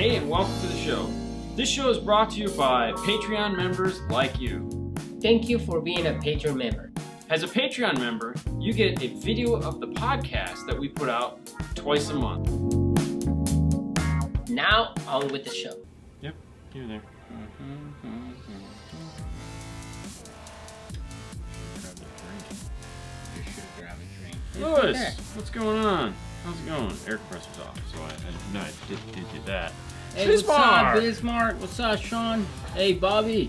Hey, and welcome to the show. This show is brought to you by Patreon members like you. Thank you for being a Patreon member. As a Patreon member, you get a video of the podcast that we put out twice a month. Now, on with the show. Yep, you're there. Lewis, what's going on? How's it going? Air compressor's off, so I did do that. Hey, what's up, Bismarck? What's up, Sean? Hey, Bobby.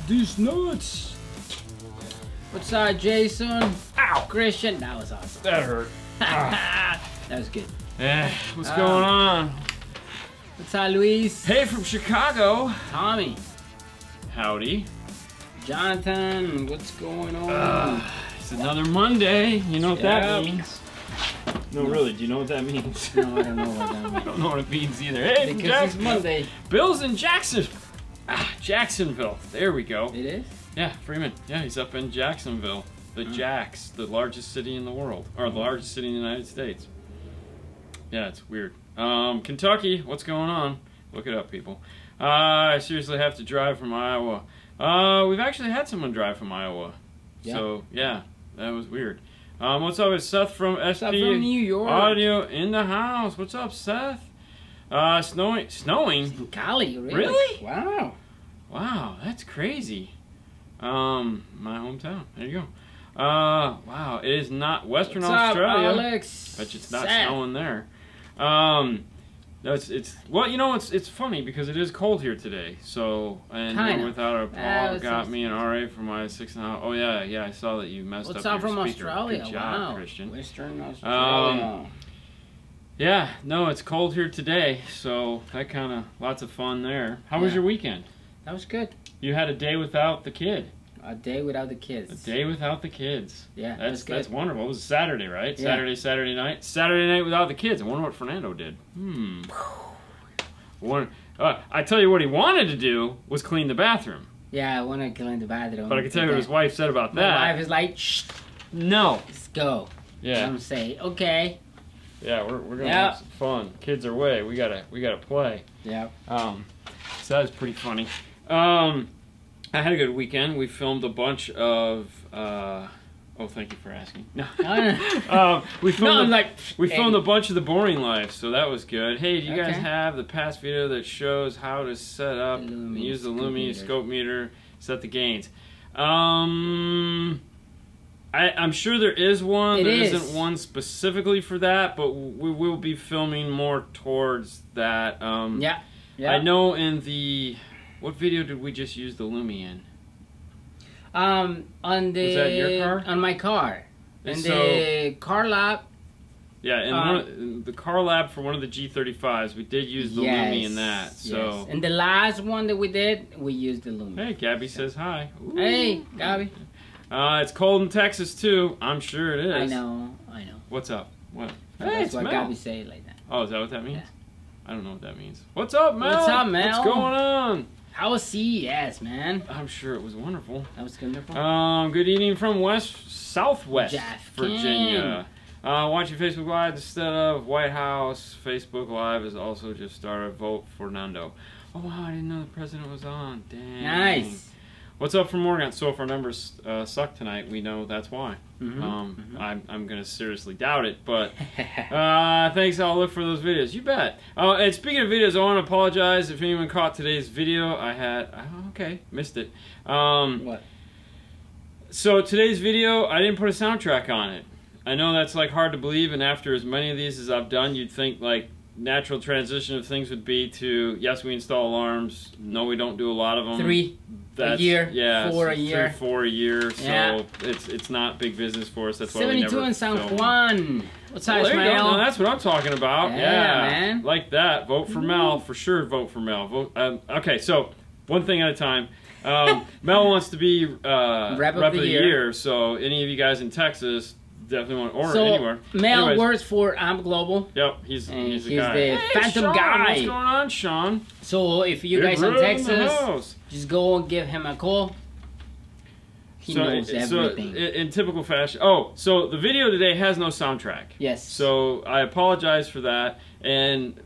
These nuts. What's up, Jason? Ow! Christian. That was awesome. That hurt. That was good. Yeah, what's going on? What's up, Luis? Hey, from Chicago. Tommy. Howdy. Jonathan, what's going on? It's another Monday. You know what that means. No, really, do you know what that means? No, I don't know what that means. I don't know what it means either. Hey, because it's Monday. Bill's in Jacksonville. There we go. It is? Yeah, Freeman. Yeah, he's up in Jacksonville. The Jacks, the largest city in the world. Or the largest city in the United States. Yeah, it's weird. Kentucky, what's going on? Look it up, people. I seriously have to drive from Iowa. We've actually had someone drive from Iowa. Yeah. So, yeah, that was weird. What's up? It's Seth from SP from New York. Audio in the house. What's up, Seth? Snowing? In Cali, really? Really? Wow. Wow, that's crazy. My hometown. There you go. Wow, it is not Western Australia. What's up, Alex? Bet you it's not snowing there. No, well, you know, it's funny because it is cold here today. So, and without a Paul got me an RA for my 6.5. Oh yeah, I saw that you messed up your speaker. What's up from Australia? Good job, wow. Christian. Western Australia. Yeah, no, it's cold here today, so that kind of lots of fun there. How was your weekend? That was good. You had a day without the kid. A day without the kids. A day without the kids. Yeah, that's wonderful. It was Saturday, right? Yeah. Saturday night. Saturday night without the kids. I wonder what Fernando did. I tell you what he wanted to do was clean the bathroom. Yeah, I want to clean the bathroom. But I can tell you what his wife said about that. My wife is like, shh. No. Let's go. Yeah. I'm say, okay. Yeah, we're gonna have some fun. Kids are away. We gotta play. Yeah. So that was pretty funny. I had a good weekend. We filmed a bunch of. Oh, thank you for asking. No. We filmed a bunch of the Boring Life, so that was good. Hey, do you guys have the past video that shows how to set up and use the Lumi scope meter, set the gains? I'm sure there is one. There isn't one specifically for that, but we will be filming more towards that. Yeah. I know in the... What video did we just use the Lumi in? On the... Was that your car? On my car. In the car lab. Yeah, in the car lab for one of the G35s, we did use the Lumi in that. So. And the last one that we did, we used the Lumi. Hey, Gabby says hi. Ooh. Hey, Gabby. It's cold in Texas too. I'm sure it is. I know. What's up? What? Hey, that's why Gabby say it like that. Oh, is that what that means? Yeah. I don't know what that means. What's up, Mel? What's up, Mel? What's going on? How was CES, man? I'm sure it was wonderful. That was wonderful. Good evening from Southwest Virginia. Watching Facebook Live instead of White House. Facebook Live has also just started. Vote for Fernando. Oh wow, I didn't know the president was on. Dang. Nice. What's up from Morgan? So if our numbers suck tonight, we know that's why. I'm gonna seriously doubt it, but thanks. I'll look for those videos. You bet. And speaking of videos, I want to apologize if anyone caught today's video. I had missed it. What? So today's video, I didn't put a soundtrack on it. I know that's like hard to believe, and after as many of these as I've done, you'd think like natural transition of things would be to yes, we install alarms. No, we don't do a lot of them. 3 a year. Yeah, 4 a year. 4 a year. So it's not big business for us. That's why we never 72 in San Juan. What's up, Mel? No, that's what I'm talking about. Yeah, man. Like that. Vote for Mel for sure. Vote for Mel. Vote. Okay, so one thing at a time. Mel wants to be Rep of the year. So any of you guys in Texas. Definitely want or anywhere. Mel works for Amp Global. Yep, he's the guy. The Phantom Sean, guy. What's going on, Sean? So if you guys in Texas, just go and give him a call. He knows everything. So in typical fashion. Oh, so the video today has no soundtrack. Yes. So I apologize for that. And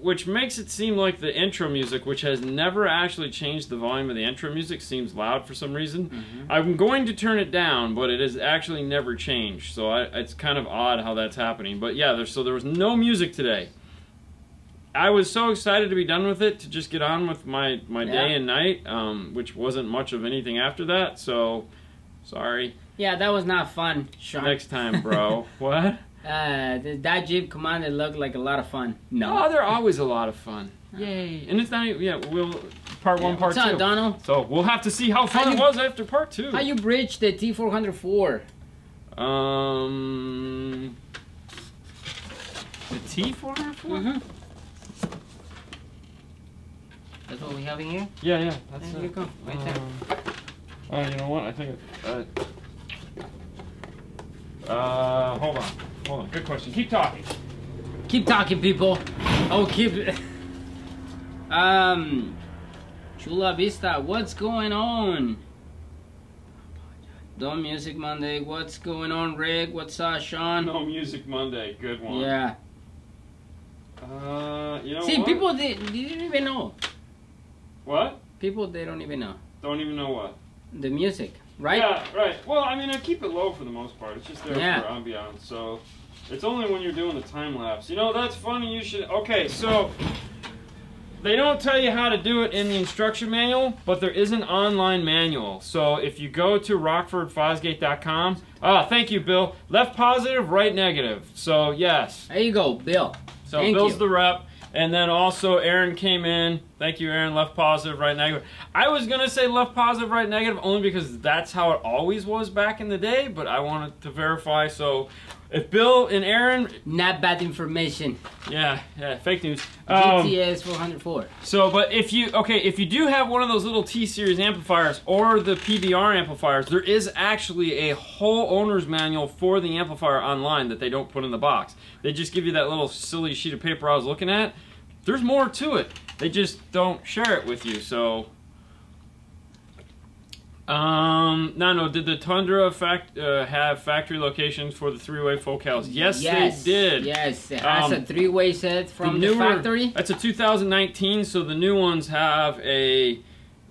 which makes it seem like the intro music, which has never actually changed the volume of the intro music, seems loud for some reason. I'm going to turn it down, but it has actually never changed. So it's kind of odd how that's happening. But yeah, there was no music today. I was so excited to be done with it, to just get on with my day and night, which wasn't much of anything after that. So, sorry. Yeah, that was not fun, Sean. Next time, bro. What? That Jeep Commander looked like a lot of fun. No. Oh, they're always a lot of fun. Yay. And it's not even, we'll, part 1, part 2. What's up, Donald? So, we'll have to see how fun it was after part 2. How you bridge the T404? The T404? That's what we have in here? Yeah, that's there you go, right there. Oh, you know what? I think hold on. Good question. Keep talking. Keep talking, people. Oh, keep. Chula Vista, what's going on? Don't Music Monday, what's going on, Rick? What's up, Sean? No Music Monday, good one. Yeah. You know See, what? people, they didn't even know. What? People, they don't even know. Don't even know what? The music, right? Yeah, right. Well, I mean, I keep it low for the most part. It's just there Yeah. for ambiance. So, it's only when you're doing the time lapse. You know, that's funny. You should. Okay, so they don't tell you how to do it in the instruction manual, but there is an online manual. So if you go to rockfordfosgate.com, thank you, Bill. Left positive, right negative. So yes. There you go, Bill. So Thank Bill's you. the rep. And then also Aaron came in. Thank you, Aaron. Left positive, right negative. I was going to say left positive, right negative only because that's how it always was back in the day, but I wanted to verify. So if Bill and Aaron... Not bad information. Yeah, fake news. GTS 404. So, but if you do have one of those little T-Series amplifiers or the PBR amplifiers, there is actually a whole owner's manual for the amplifier online that they don't put in the box. They just give you that little silly sheet of paper I was looking at. There's more to it. They just don't share it with you, so... No, did the Tundra have factory locations for the 3-way focals? Yes, they did. Yes, it has a 3-way set from the factory. That's a 2019, so the new ones have a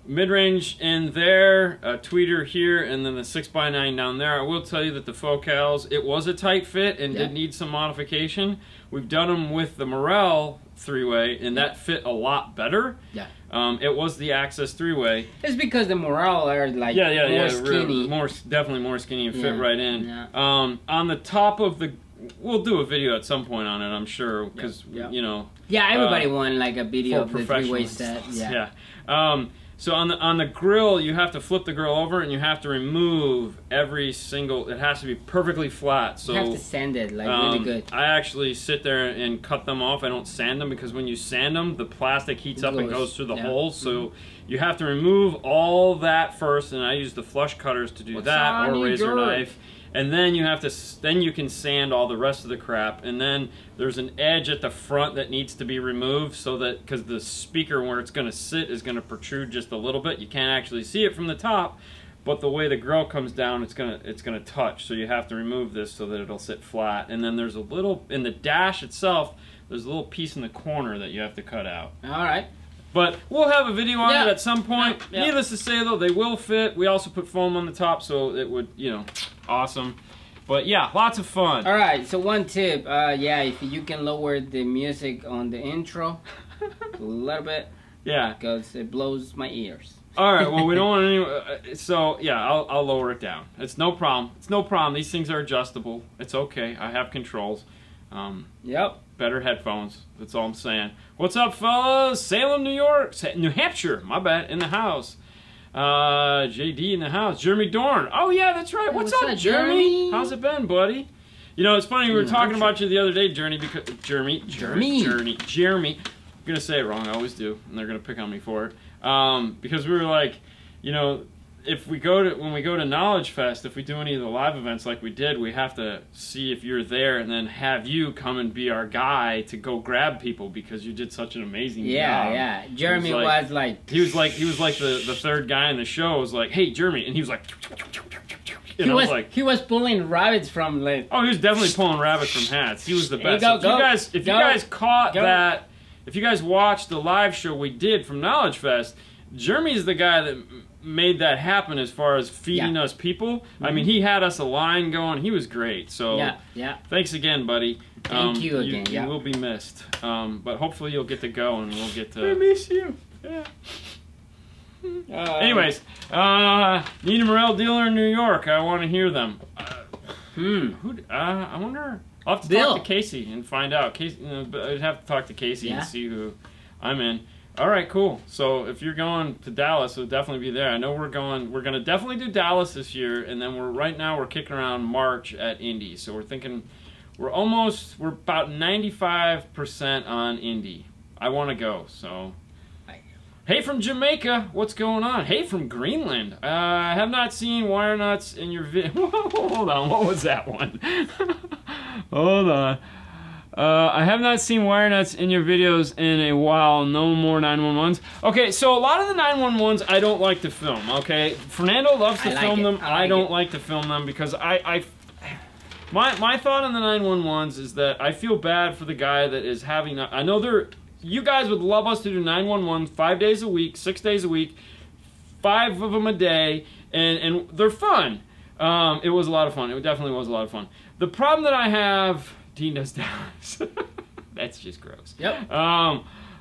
mid-range in there, a tweeter here, and then the 6x9 down there. I will tell you that the focals, it was a tight fit and did need some modification. We've done them with the Morel 3-way, and that fit a lot better. Yeah. It was the Access 3-way. It's because the Morel are like more skinny. Definitely more skinny and fit right in. Yeah. On the top of the... We'll do a video at some point on it, I'm sure, because, you know... Yeah, everybody wanted like a video of the 3-way set. Yeah. So on the grill, you have to flip the grill over and you have to remove every single... It has to be perfectly flat. So you have to sand it like really good. I actually sit there and cut them off. I don't sand them because when you sand them, the plastic heats up and goes through the holes. So you have to remove all that first, and I use the flush cutters to do that, or a razor knife. And then you have to, then you can sand all the rest of the crap. And then there's an edge at the front that needs to be removed so that, because the speaker where it's going to sit is going to protrude just a little bit. You can't actually see it from the top, but the way the grill comes down, it's gonna touch. So you have to remove this so that it'll sit flat. And then there's a little, in the dash itself, there's a little piece in the corner that you have to cut out. All right. But we'll have a video on it at some point. Needless to say, though, they will fit. We also put foam on the top, so it would, you know, awesome. But yeah, lots of fun. All right, so one tip, if you can lower the music on the intro a little bit, because it blows my ears. All right, well, we don't want any. So yeah, I'll lower it down. It's no problem. It's no problem. These things are adjustable. It's okay. I have controls. Better headphones. That's all I'm saying. What's up, fellas? Salem, New York, New Hampshire. My bad. In the house. JD in the house. Jeremy Dorn. Oh yeah, that's right. What's up, Jeremy? How's it been, buddy? You know, it's funny. We were talking about you the other day, Jeremy. Because Jeremy. I'm gonna say it wrong. I always do, and they're gonna pick on me for it. Because we were like, you know, when we go to Knowledge Fest, if we do any of the live events like we did, we have to see if you're there and then have you come and be our guy to go grab people because you did such an amazing job. Yeah. Jeremy was like he was like the third guy in the show. Was like, hey, Jeremy, and he was like. He was pulling rabbits from like. Oh, he was definitely pulling rabbits from hats. He was the best. If you guys caught that. if you guys watched the live show we did from Knowledge Fest, Jeremy's the guy that made that happen as far as feeding us people. I mean, he had us a line going. He was great. So thanks again, buddy. Thank you again. You will be missed. But hopefully you'll get to go and we'll get to... I miss you. Yeah. Anyways, Nina Morel dealer in New York. I want to hear them. I wonder... I'll have to talk to Casey and find out. Casey, I'd have to talk to Casey and see who I'm in. All right, cool. So if you're going to Dallas, we'll definitely be there. I know we're going to definitely do Dallas this year, and then right now we're kicking around March at Indy. So we're thinking we're about 95% on Indy. I want to go. So hey from Jamaica, what's going on? Hey from Greenland. I have not seen wire nuts in your video. Hold on, what was that one? Hold on. I have not seen wire nuts in your videos in a while. No more 911s. Okay, so a lot of the 911s I don't like to film, okay? Fernando loves to film them. I don't like to film them because my thought on the 911s is that I feel bad for the guy that is having... I know you guys would love us to do 911 5 days a week, 6 days a week, 5 of them a day, and they're fun. It was a lot of fun. It definitely was a lot of fun. The problem that I have... Dean does Dallas. That's just gross. Yep.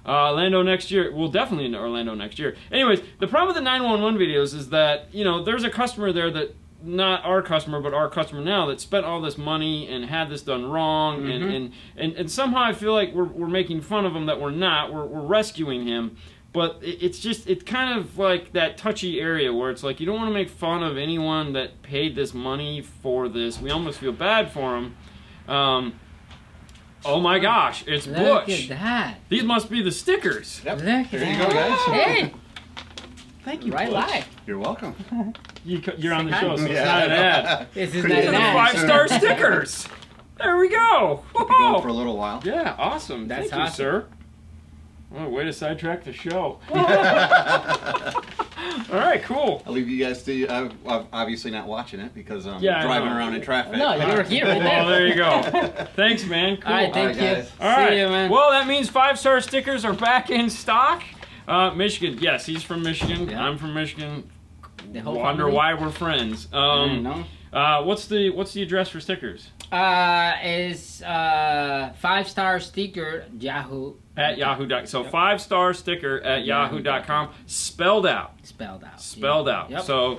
Orlando next year. We'll definitely in Orlando next year. Anyways, the problem with the 911 videos is that, you know, there's a customer there that, not our customer, but our customer now, that spent all this money and had this done wrong, and somehow I feel like we're making fun of him that we're not. We're rescuing him. But it's kind of like that touchy area where it's like you don't want to make fun of anyone that paid this money for this. We almost feel bad for him. Oh my gosh, it's Butch. Look at that. These must be the stickers. Yep. There you go, guys. Hey. Thank you, Right Butch. live. You're welcome. You're on the show, so it's not an ad. This is These are the 5-star stickers. There we go. Keep it going for a little while. Yeah, awesome. That's Thank you, awesome. sir. Oh, way to sidetrack the show. All right, cool. I'll leave you guys to. I'm obviously not watching it because I'm Yeah, driving around in traffic. No, you're here right there. Oh, there you go. Thanks, man. Cool. All right, thank you. guys. All right. See you, man. Well, that means 5-star stickers are back in stock. Michigan. Yes, he's from Michigan. Yeah. I'm from Michigan. The whole Wonder family? why we're friends. No. What's the address for stickers? Is 5-star sticker Yahoo. At yahoo.com. So 5-star sticker at yahoo.com. Spelled out. Spelled out. Spelled out. Yep. So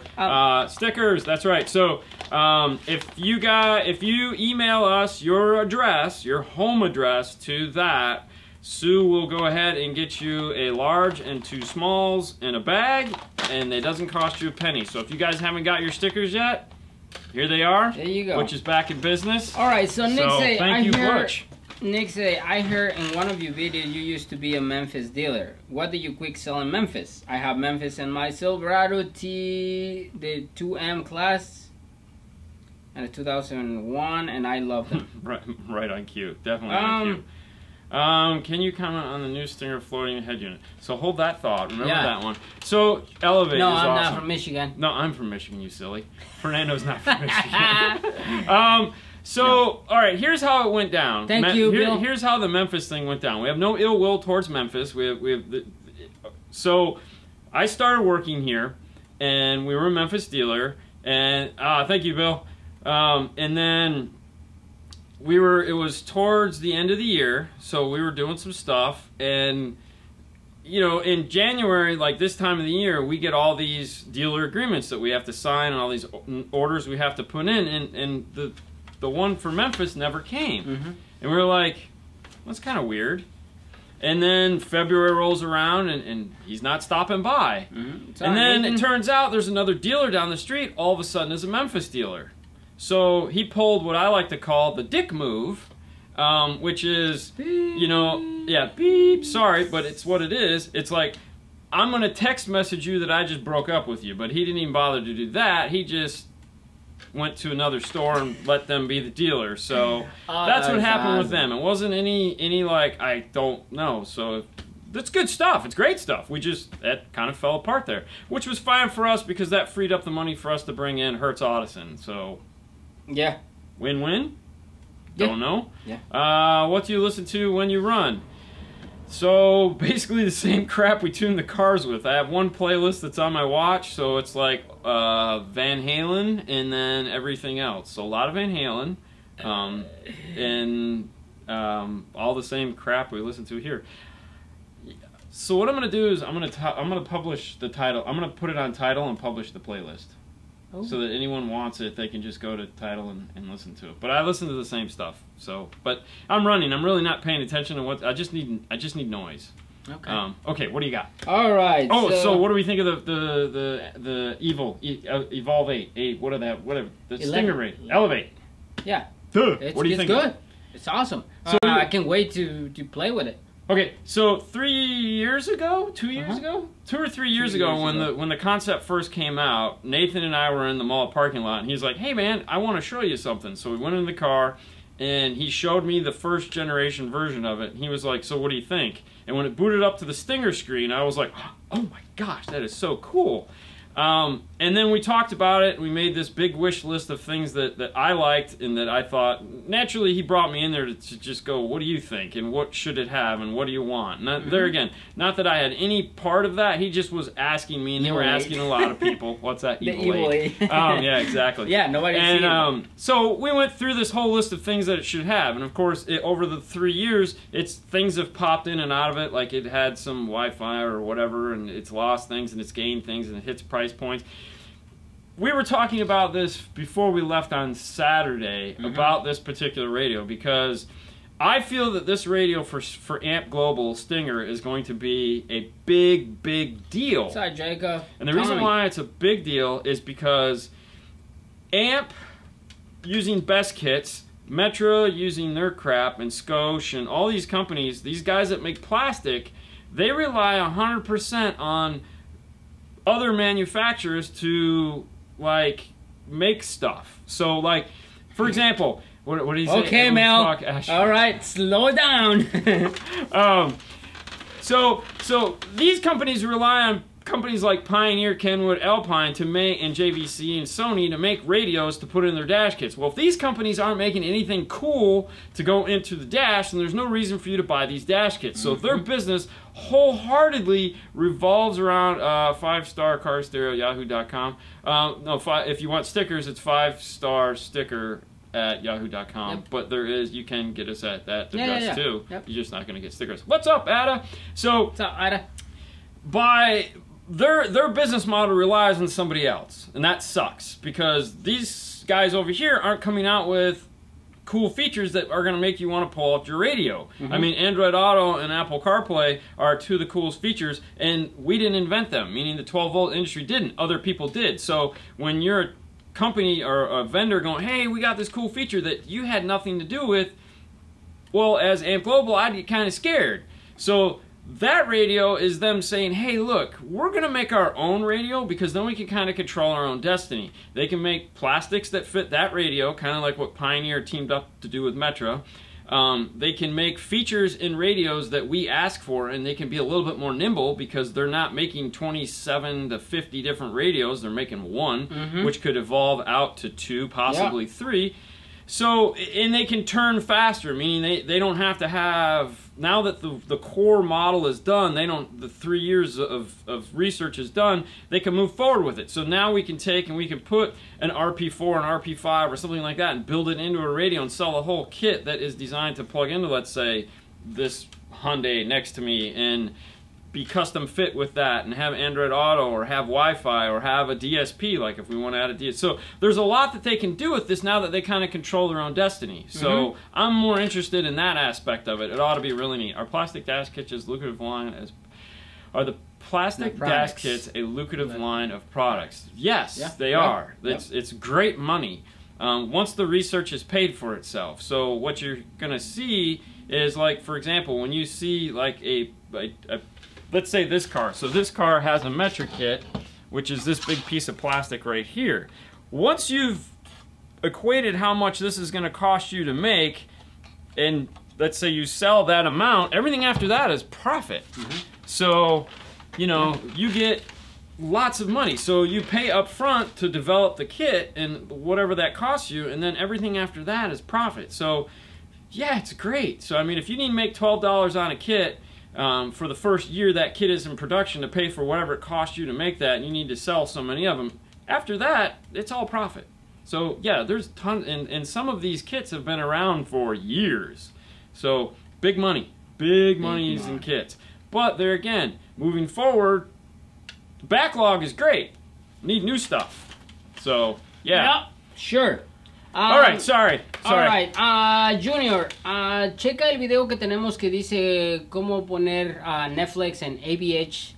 stickers, that's right. So if you email us your address, your home address to that, Sue will go ahead and get you a large and 2 smalls in a bag, and it doesn't cost you a penny. So if you guys haven't got your stickers yet, here they are. There you go. Which is back in business. All right, so Nick say, thank you, Butch. Nick say, I heard in one of your videos you used to be a Memphis dealer. What do you quick sell in Memphis? I have Memphis in my Silverado T, the 2M class, and a 2001, and I love them. right on cue. Definitely on cue. Can you comment on the new Stinger floating head unit? So hold that thought. Remember that one. So Elevate is awesome. No, I'm not from Michigan. No, I'm from Michigan, you silly. Fernando's not from Michigan. All right, here's how it went down. Thank you, Bill. Here's how the Memphis thing went down. We have no ill will towards Memphis. So I started working here, and we were a Memphis dealer. And thank you, Bill. And then it was towards the end of the year, so we were doing some stuff, and you know, in January, like this time of the year, we get all these dealer agreements that we have to sign and all these orders we have to put in, and the one for Memphis never came. And we were like, well, that's kind of weird. And then February rolls around, and he's not stopping by. And then it turns out there's another dealer down the street, all of a sudden is a Memphis dealer. So he pulled what I like to call the dick move, which is, you know, beep, sorry, but it's what it is. It's like, I'm going to text message you that I just broke up with you, but he didn't even bother to do that. He just went to another store and let them be the dealer. So that's what happened with them. It wasn't any like, I don't know. So that's good stuff. It's great stuff. That kind of fell apart there, which was fine for us because that freed up the money for us to bring in Hertz Audison. So yeah, win-win. Yeah. Don't know. Yeah. What do you listen to when you run? So basically the same crap we tune the cars with. I have one playlist that's on my watch, so it's like Van Halen and then everything else. So a lot of Van Halen, and all the same crap we listen to here. So what I'm gonna do is I'm gonna publish the title. I'm gonna put it on Tidal and publish the playlist. Oh. So that anyone wants it, they can just go to Tidal and listen to it. But I listen to the same stuff. So, but I'm running. I'm really not paying attention to what I just need noise. Okay. Okay. What do you got? All right. Oh, so what do we think of the Evolve 8? What are that? Whatever. The Stingray. Elevate. Yeah. What do you think? It's good. It's awesome. So I can't wait to play with it. Okay, so 3 years ago, 2 years ago, 2 or 3 years ago, when the concept first came out, Nathan and I were in the mall parking lot, and he's like, "Hey man, I want to show you something." So we went in the car, and he showed me the first generation version of it. And he was like, "So what do you think?" And when it booted up to the Stinger screen, I was like, "Oh my gosh, that is so cool." And then we talked about it. We made this big wish list of things that I liked and that I thought, naturally he brought me in there to just go, what do you think? And what should it have? And what do you want? And there again, not that I had any part of that. He just was asking me, and they were asking a lot of people. What's that? Evil 8. Yeah, exactly. Yeah, nobody's seen it. So we went through this whole list of things that it should have. And of course, over the 3 years, things have popped in and out of it. Like it had some Wi-Fi or whatever, and it's lost things and it's gained things and it hits price points. We were talking about this before we left on Saturday about this particular radio, because I feel that this radio for Amp Global Stinger is going to be a big deal. Sorry, Jacob. And the reason why it's a big deal is because Amp using Best Kits, Metra using their crap, and Scosche and all these companies, these guys that make plastic, they rely 100% on other manufacturers to like make stuff. So like, for example, what do you say? Okay, Mel. All right, slow down. So these companies rely on companies like Pioneer, Kenwood, Alpine to make, and JVC and Sony to make radios to put in their dash kits. Well, if these companies aren't making anything cool to go into the dash, then there's no reason for you to buy these dash kits. So their business wholeheartedly revolves around 5-star car stereo yahoo.com. If you want stickers, it's 5-star sticker at yahoo.com. Yep. But you can get us at that address too. Yep. You're just not going to get stickers. What's up, Ada? So what's up, Ada? Their business model relies on somebody else, and that sucks, because these guys over here aren't coming out with cool features that are going to make you want to pull up your radio. I mean, Android Auto and Apple CarPlay are two of the coolest features, and we didn't invent them, meaning the 12-volt industry didn't. Other people did. So when you're a company or a vendor going, hey, we got this cool feature that you had nothing to do with, well, as Amp Global, I'd get kind of scared. So that radio is them saying, hey, look, we're going to make our own radio, because then we can kind of control our own destiny. They can make plastics that fit that radio, kind of like what Pioneer teamed up to do with Metra. They can make features in radios that we ask for, and they can be a little bit more nimble, because they're not making 27 to 50 different radios. They're making one, which could evolve out to 2, possibly 3. So, and they can turn faster, meaning they don't have to have, now that the core model is done, the 3 years of research is done, they can move forward with it. So now we can take and we can put an RP4 and RP5 or something like that and build it into a radio and sell a whole kit that is designed to plug into, let's say, this Hyundai next to me, and be custom fit with that, and have Android Auto or have Wi-Fi or have a DSP, like if we want to add a DSP. So there's a lot that they can do with this now that they kind of control their own destiny. So I'm more interested in that aspect of it. It ought to be really neat. Our plastic dash kits is lucrative line are the plastic dash kits a lucrative line of products? Yes, they are. It's great money once the research is paid for itself. So what you're gonna see is, like, for example, when you see like let's say this car. So this car has a Metra kit, which is this big piece of plastic right here. Once you've equated how much this is going to cost you to make, and let's say you sell that amount, everything after that is profit. So, you know, you get lots of money. So you pay up front to develop the kit and whatever that costs you, and then everything after that is profit. So, yeah, it's great. So, I mean, if you need to make $12 on a kit, for the first year that kit is in production to pay for whatever it cost you to make that, and you need to sell so many of them. After that, it's all profit. So yeah, there's tons, and some of these kits have been around for years. So big money in kits. But there again, moving forward, the backlog is great. Need new stuff. So yeah. Yep, sure. All right, sorry. Alright, Junior, checa el video que tenemos que dice cómo poner Netflix en AVH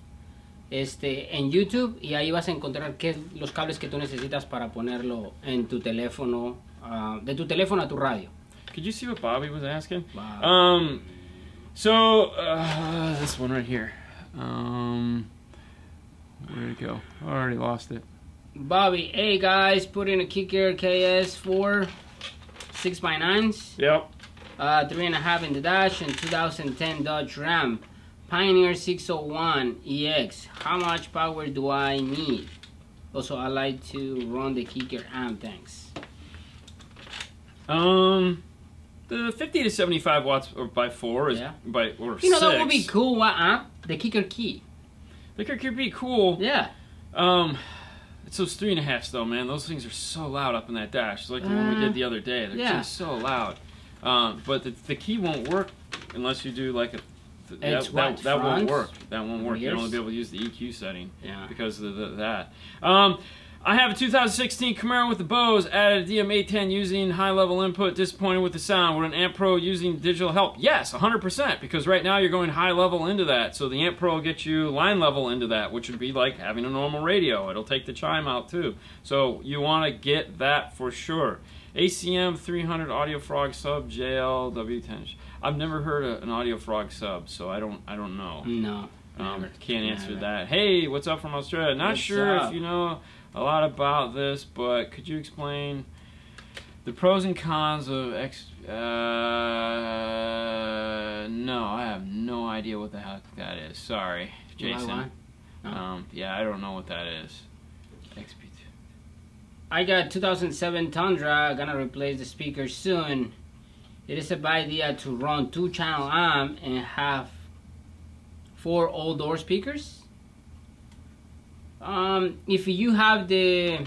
en YouTube, y ahí vas a encontrar los cables que tú necesitas para ponerlo en tu teléfono, de tu teléfono a tu radio. Could you see what Bobby was asking? Wow. So this one right here. Where'd it go? I already lost it. Bobby, hey guys, put in a Kicker KS4 6x9s. Yep. 3.5 in the dash and 2010 Dodge Ram Pioneer 601 EX. How much power do I need? Also, I like to run the Kicker amp. Thanks. The 50 to 75 watts by 4 is by or 6. You know that would be cool. What amp? The Kicker Key. The Kicker could be cool. Yeah. It's those 3.5s though, man. Those things are so loud up in that dash. It's like the one we did the other day. They're just so loud. But the key won't work unless you do like a. That won't work. That won't work. You'll only be able to use the EQ setting because of that. I have a 2016 Camaro with the Bose, added a DM810 using high-level input, disappointed with the sound. Would an Amp Pro using digital help? Yes, 100%, because right now you're going high-level into that. So the Amp Pro will get you line-level into that, which would be like having a normal radio. It'll take the chime out too. So you want to get that for sure. ACM 300 Audio Frog sub JL W10. I've never heard an Audio Frog sub, so I don't know. No. Can't answer that. Hey, what's up from Australia? Not sure if you know a lot about this, but could you explain the pros and cons of no, I have no idea what the heck that is. Sorry, Jason. No. Yeah, I don't know what that is. XP2. I got 2007 Tundra, gonna replace the speaker soon. It is a bad idea to run 2-channel amp and have 4 all-door speakers. If you have the...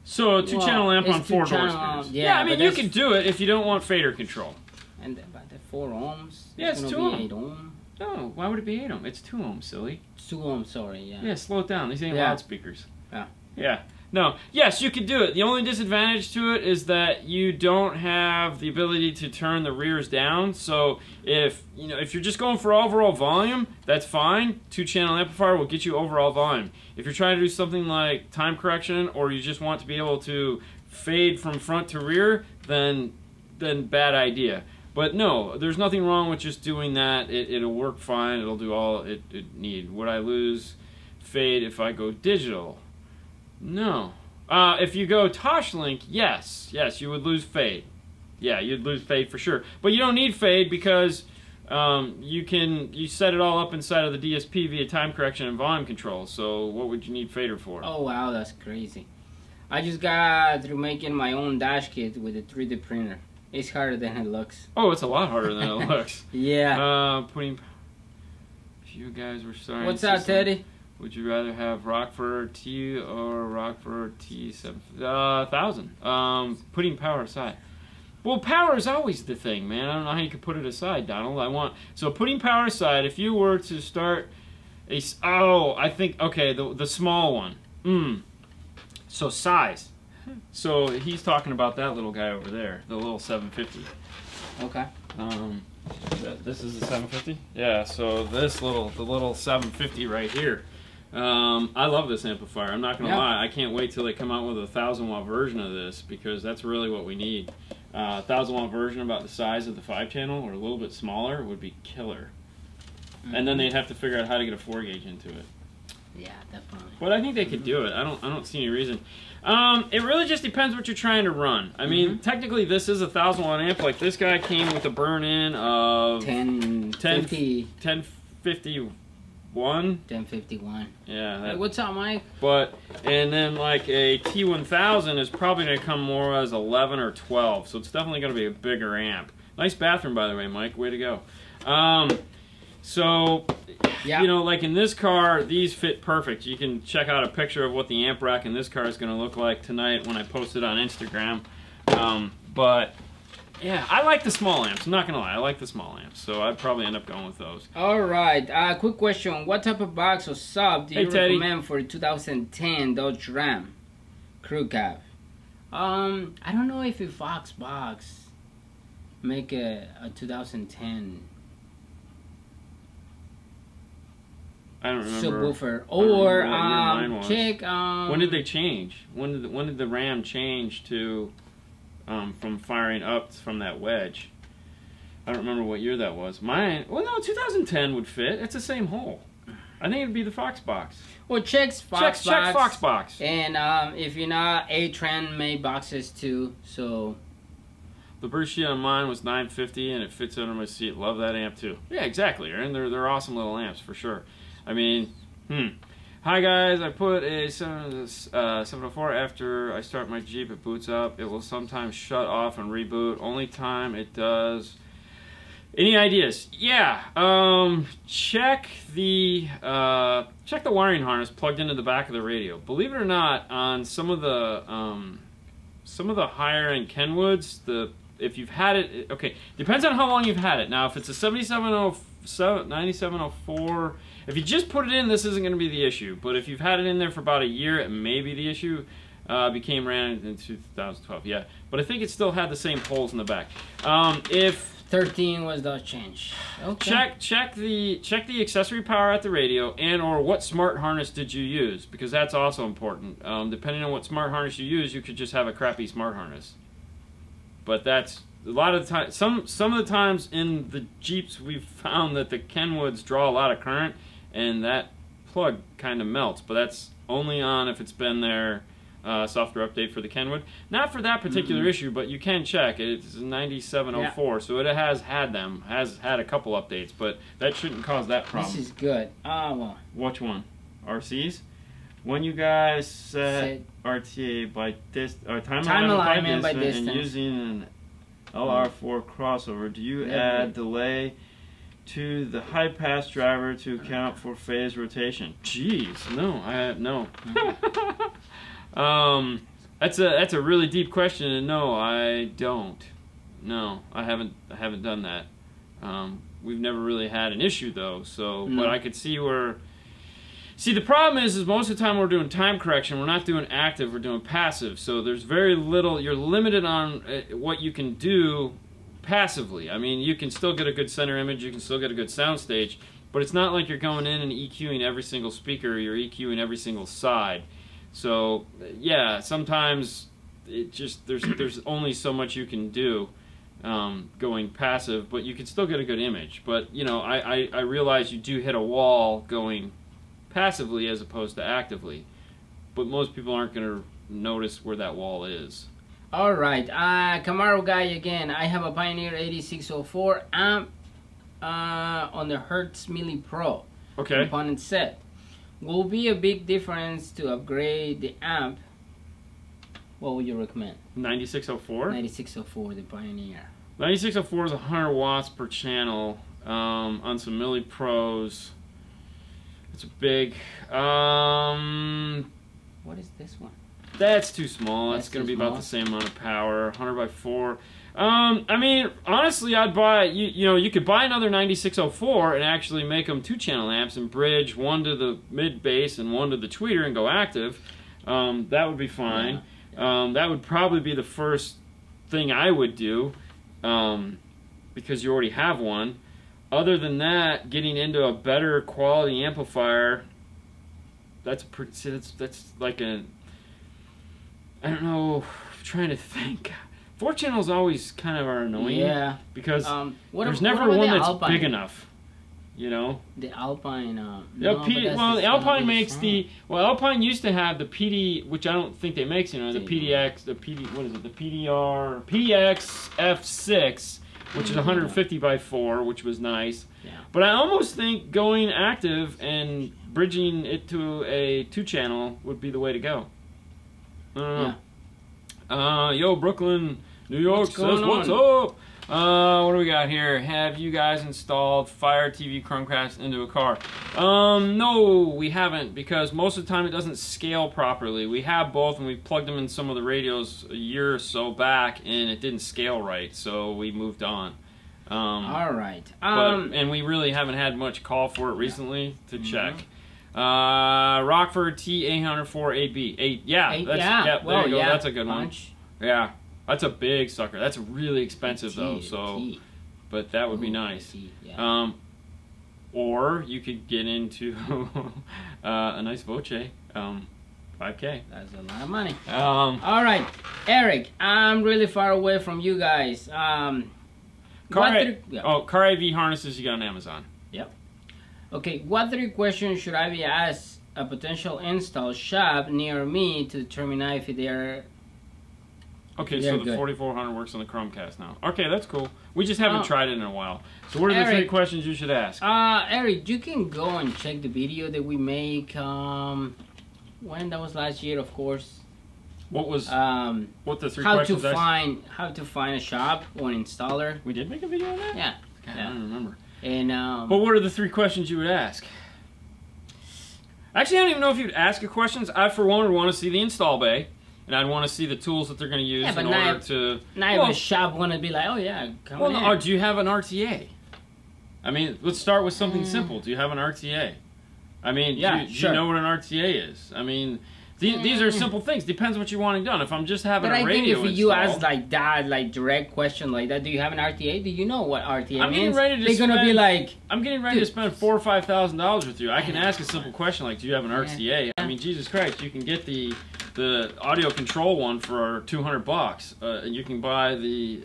So a 2-channel amp on 4 door speakers. Yeah, I mean you can do it if you don't want fader control. And about the 4 ohms. Yeah, it's 2 ohms. 8 ohm. No, why would it be 8 ohm? It's 2 ohms, silly. 2 ohms, sorry, yeah. Yeah, slow it down. These ain't loudspeakers. Yeah. Yeah. No. Yes, you could do it. The only disadvantage to it is that you don't have the ability to turn the rears down. So if you're just going for overall volume, that's fine. 2-channel amplifier will get you overall volume. If you're trying to do something like time correction, or you just want to be able to fade from front to rear, then bad idea. But no, there's nothing wrong with just doing that. It'll work fine. It'll do all it need. Would I lose fade if I go digital? No. If you go Toshlink, yes, you would lose fade. Yeah, you'd lose fade for sure. But you don't need fade because you set it all up inside of the DSP via time correction and volume control. So what would you need fader for? Oh wow, that's crazy. I just got through making my own dash kit with a 3D printer. It's harder than it looks. Oh, it's a lot harder than it looks. Yeah. If you guys were starting. What's up, Teddy? Would you rather have Rockford T or Rockford T7000? Putting power aside. Well, power is always the thing, man. I don't know how you could put it aside, Donald. So putting power aside, if you were to start I think, okay, the small one. So size. So he's talking about that little guy over there, the little 750. Okay. This is the 750? Yeah, so the little 750 right here. I love this amplifier. I'm not gonna lie. I can't wait till they come out with a 1,000-watt version of this, because that's really what we need. 1,000-watt version about the size of the 5-channel or a little bit smaller would be killer. And then they'd have to figure out how to get a 4-gauge into it. Yeah, definitely. But I think they could do it. I don't see any reason. It really just depends what you're trying to run. I mean, technically this is a 1,000-watt amp. Like this guy came with a burn-in of 1051. 1051. Yeah. Hey, what's up, Mike? And then like a T1000 is probably going to come more as 11 or 12. So it's definitely going to be a bigger amp. Nice bathroom, by the way, Mike. Way to go. So, Yeah. you know, like in this car, these fit perfect. You can check out a picture of what the amp rack in this car is going to look like tonight when I post it on Instagram. But, yeah, I like the small amps. I'm not going to lie. I like the small amps. So I'd probably end up going with those. All right. Quick question. What type of box or sub do you Teddy. recommend for 2010 Dodge Ram crew cab? I don't know if a Fox box make a 2010 I don't remember. subwoofer, I don't remember or what year mine was. check. When did they change? When did the Ram change to from firing up from that wedge? I don't remember what year that was. Mine, well, no, 2010 would fit. It's the same hole. I think it'd be the Fox box. Well, check Fox box. Check Fox box. And if you're not, A-Trend made boxes too. So The Brucia on mine was $950 and it fits under my seat. Love that amp too. Yeah, exactly. And they're awesome little amps for sure. I mean, Hi guys, I put a 704 after I start my Jeep. It boots up. It will sometimes shut off and reboot. Only time it does. Any ideas? Yeah. Check the wiring harness plugged into the back of the radio. Believe it or not, on some of the higher end Kenwoods, if you've had it, okay, depends on how long you've had it. Now, if it's a 9704, if you just put it in, this isn't going to be the issue. But if you've had it in there for about a year, it may be the issue. Became ran in 2012, yeah. But I think it still had the same holes in the back. If 13 was the change. Okay. check the accessory power at the radio, and or what smart harness did you use, because that's also important. Depending on what smart harness you use, you could just have a crappy smart harness. But that's a lot of the time. Some of the times in the Jeeps, we've found that the Kenwoods draw a lot of current, and that plug kind of melts. But that's only on if it's been there. Software update for the Kenwood. Not for that particular issue, but you can check. It's 9704, so it has had a couple updates, but that shouldn't cause that problem. This is good. Well. Which one? RCs? When you guys set RTA by time alignment by distance and using an LR4 crossover, do you add delay to the high pass driver to account for phase rotation? Jeez, no, no. That's a really deep question, and no, I don't. No, I haven't done that. We've never really had an issue though, so but I could see where. See, the problem is most of the time we're doing time correction. We're not doing active. We're doing passive. So there's very little. You're limited on what you can do passively. I mean, you can still get a good center image. You can still get a good sound stage, but it's not like you're going in and EQing every single speaker. You're EQing every single side. So yeah, sometimes it just there's only so much you can do going passive, but you can still get a good image. But you know, I realize you do hit a wall going passively as opposed to actively, but most people aren't going to notice where that wall is. All right, Camaro guy again. I have a Pioneer 8604 amp on the Hertz Mille Pro component set. Will be a big difference to upgrade the amp. What would you recommend? 9604? 9604, the Pioneer. 9604 is 100 watts per channel on some Mille Pros. It's a big. What is this one? That's too small. That's going to be about the same amount of power. 100 by 4. I mean, honestly, I'd buy. You know, you could buy another 9604 and actually make them 2-channel amps and bridge one to the mid bass and one to the tweeter and go active. That would be fine. Yeah. That would probably be the first thing I would do, because you already have one. Other than that, getting into a better quality amplifier, that's like a, I don't know, I'm trying to think. 4-channels always kind of are annoying. Yeah. Because there's never one that's big enough. You know? The Alpine. The Alpine makes the. Well, Alpine used to have the PD, which I don't think they make anymore. The PDX, what is it? The PDX F6. Which is 150 by 4, which was nice. Yeah. But I almost think going active and bridging it to a 2-channel would be the way to go. I don't know. Yo, Brooklyn, New York says, what's up? What do we got here? Have you guys installed Fire TV Chromecast into a car? No, we haven't, because most of the time it doesn't scale properly. We have both, and we plugged them in some of the radios a year or so back, and it didn't scale right, so we moved on. All right. And we really haven't had much call for it recently to check. Rockford T804AB. There you go. That's a good one. Yeah, that's a big sucker. That's really expensive though. So, but that would be nice. Or you could get into a nice Voce. 5K. That's a lot of money. All right, Eric. I'm really far away from you guys. Car AV harnesses you got on Amazon. Yep. Okay, what 3 questions should I be asked a potential install shop near me to determine if they are... Okay, so the 4400 works on the Chromecast now. Okay, that's cool. We just haven't tried it in a while. So what are the 3 questions you should ask? Eric, you can go and check the video that we make, when that was last year, of course. What was what the 3 questions? How to find a shop or an installer. We did make a video on that? Yeah. God, I don't remember. And but what are the 3 questions you would ask? Actually, I don't even know if you'd ask a questions. I, for one, would want to see the install bay, and I'd want to see the tools that they're going to use in order to... Now if a shop want to be like, oh yeah, come on in. Or do you have an RTA? I mean, let's start with something simple. Do you have an RTA? I mean, do you know what an RTA is? I mean... These are simple things. Depends what you want done. If I'm just having a radio think if you ask like that, like direct question like that, do you have an RTA? Do you know what RTA I'm means? They're gonna be like, I'm getting ready to spend $4,000 or $5,000 with you. I can ask a simple question like, do you have an RTA? I mean, Jesus Christ, you can get the audio control one for $200, and you can buy the